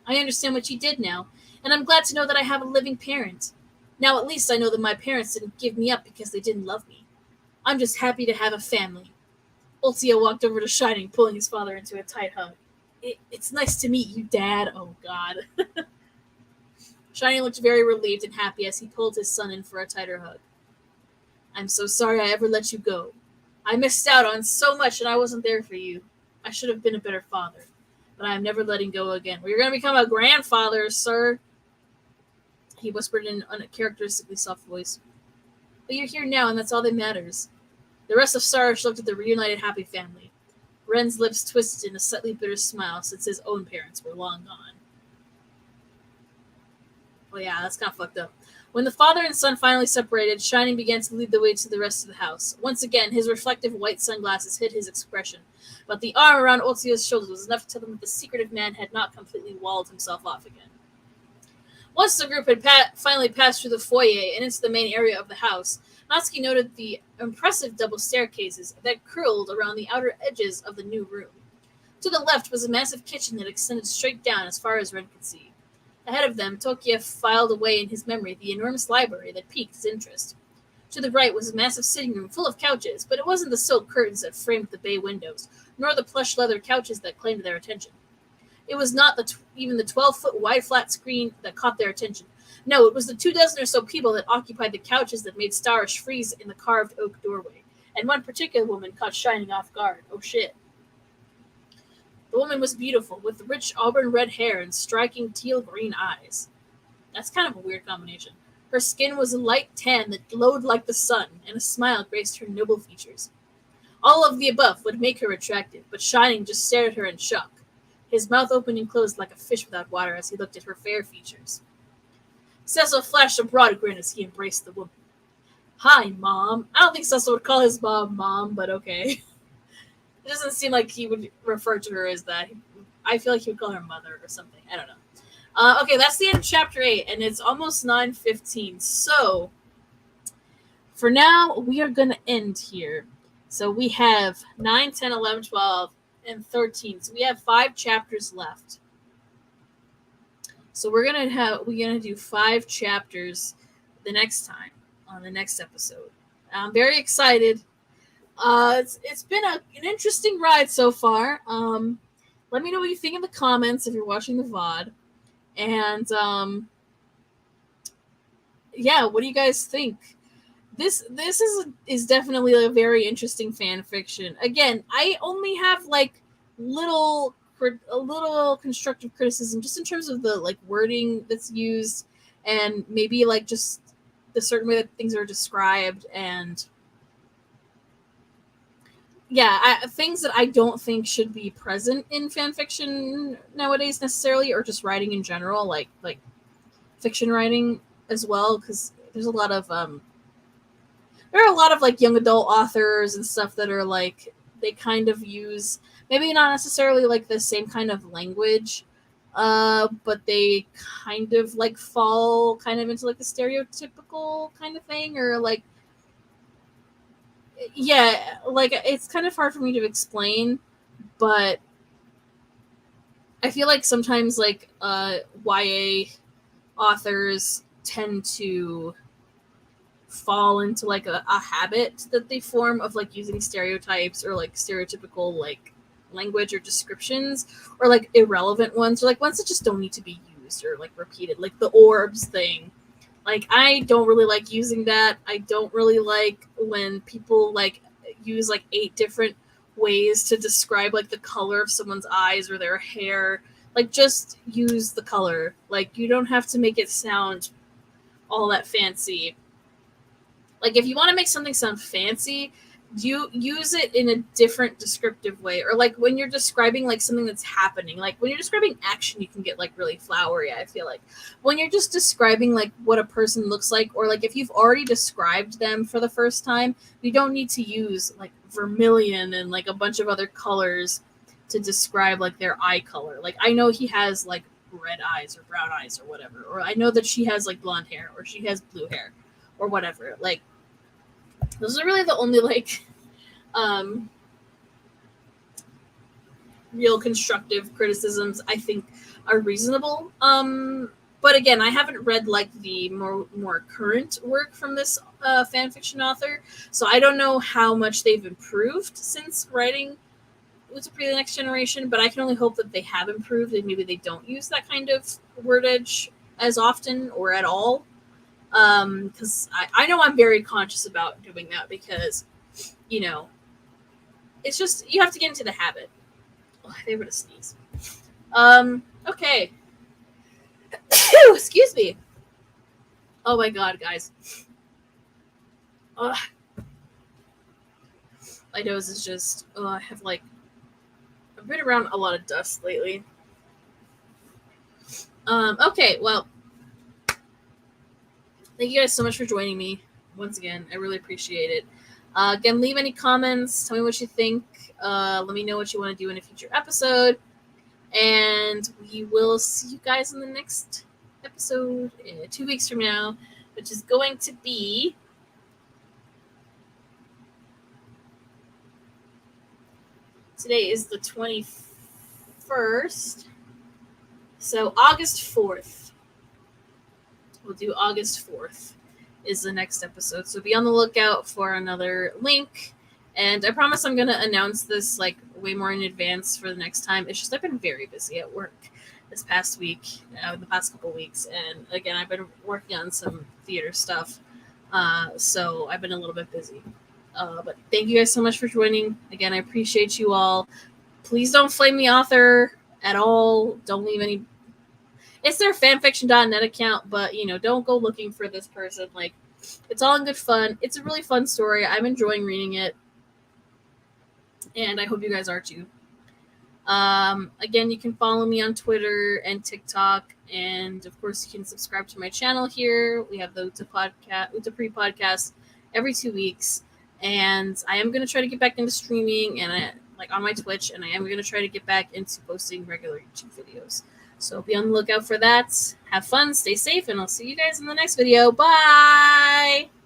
I understand what you did now, and I'm glad to know that I have a living parent. Now at least I know that my parents didn't give me up because they didn't love me. I'm just happy to have a family. Ultia walked over to Shining, pulling his father into a tight hug. It's nice to meet you, Dad. Oh, God. Shiny looked very relieved and happy as he pulled his son in for a tighter hug. I'm so sorry I ever let you go. I missed out on so much and I wasn't there for you. I should have been a better father. But I am never letting go again. Well, you're going to become a grandfather, sir, he whispered in an uncharacteristically soft voice. But you're here now, and that's all that matters. The rest of Starish looked at the reunited happy family. Ren's lips twisted in a slightly bitter smile since his own parents were long gone. Well, yeah, that's kind of fucked up. When the father and son finally separated, Shining began to lead the way to the rest of the house. Once again, his reflective white sunglasses hid his expression, but the arm around Ultia's shoulders was enough to tell them that the secretive man had not completely walled himself off again. Once the group had finally passed through the foyer and into the main area of the house, Natsuki noted the impressive double staircases that curled around the outer edges of the new room. To the left was a massive kitchen that extended straight down as far as Ren could see. Ahead of them, Tokia filed away in his memory the enormous library that piqued his interest. To the right was a massive sitting room full of couches, but it wasn't the silk curtains that framed the bay windows, nor the plush leather couches that claimed their attention. It was not even the 12-foot wide flat screen that caught their attention. No, it was the 24 or so people that occupied the couches that made Starish freeze in the carved oak doorway, and one particular woman caught Shining off guard. Oh shit. The woman was beautiful, with rich auburn red hair and striking teal-green eyes. That's kind of a weird combination. Her skin was a light tan that glowed like the sun, and a smile graced her noble features. All of the above would make her attractive, but Shining just stared at her in shock. His mouth opened and closed like a fish without water as he looked at her fair features. Cecil flashed a broad grin as he embraced the woman. Hi, Mom. I don't think Cecil would call his mom, but okay. It doesn't seem like he would refer to her as that. I feel like he would call her mother or something. I don't know. Okay, that's the end of Chapter 8, and it's almost 9:15. So, for now, we are going to end here. So we have 9, 10, 11, 12, and 13. So we have 5 chapters left. So we're gonna do 5 chapters the next time on the next episode. I'm very excited. It's been an interesting ride so far. Let me know what you think in the comments if you're watching the VOD. And yeah, what do you guys think? This is definitely a very interesting fan fiction. Again, I only have like a little constructive criticism just in terms of the like wording that's used and maybe like just the certain way that things are described and yeah, things that I don't think should be present in fan fiction nowadays necessarily, or just writing in general, like fiction writing as well, because there's a lot of there are a lot of like young adult authors and stuff that are like they kind of use maybe not necessarily like the same kind of language, but they kind of like fall kind of into like the stereotypical kind of thing, or like yeah, like it's kind of hard for me to explain, but I feel like sometimes like YA authors tend to fall into like a habit that they form of like using stereotypes or like stereotypical like language or descriptions, or like irrelevant ones, or like ones that just don't need to be used or like repeated, like the orbs thing. Like, I don't really like using that. I don't really like when people, like, use, like, 8 different ways to describe, like, the color of someone's eyes or their hair. Like, just use the color. Like, you don't have to make it sound all that fancy. Like, if you want to make something sound fancy, you use it in a different descriptive way, or like when you're describing like something that's happening, like when you're describing action, you can get like really flowery. I feel like when you're just describing like what a person looks like, or like if you've already described them for the first time, you don't need to use like vermilion and like a bunch of other colors to describe like their eye color. Like I know he has like red eyes or brown eyes or whatever, or I know that she has like blonde hair or she has blue hair or whatever. Like those are really the only like real constructive criticisms I think are reasonable. But again, I haven't read like the more current work from this fan fiction author, so I don't know how much they've improved since writing Utapri the Next Generation, but I can only hope that they have improved and maybe they don't use that kind of wordage as often or at all. Because I know I'm very conscious about doing that because, you know, it's just, you have to get into the habit. Oh, they were to sneeze. Okay. Excuse me. Oh my god, guys. Ugh. My nose is just, I have like, I've been around a lot of dust lately. Okay, well, thank you guys so much for joining me once again. I really appreciate it. Again, leave any comments. Tell me what you think. Let me know what you want to do in a future episode. And we will see you guys in the next episode 2 weeks from now, which is going to be today is the 21st. So August 4th. We'll do August 4th is the next episode. So be on the lookout for another link. And I promise I'm going to announce this like way more in advance for the next time. It's just I've been very busy at work this past week, the past couple weeks. And again, I've been working on some theater stuff. So I've been a little bit busy. But thank you guys so much for joining. Again, I appreciate you all. Please don't flame the author at all. Don't leave any... It's their fanfiction.net account, but, you know, don't go looking for this person. Like, it's all in good fun. It's a really fun story. I'm enjoying reading it. And I hope you guys are too. Again, you can follow me on Twitter and TikTok. And, of course, you can subscribe to my channel here. We have the Utapri podcast every 2 weeks. And I am going to try to get back into streaming and on my Twitch. And I am going to try to get back into posting regular YouTube videos. So be on the lookout for that. Have fun, stay safe, and I'll see you guys in the next video. Bye!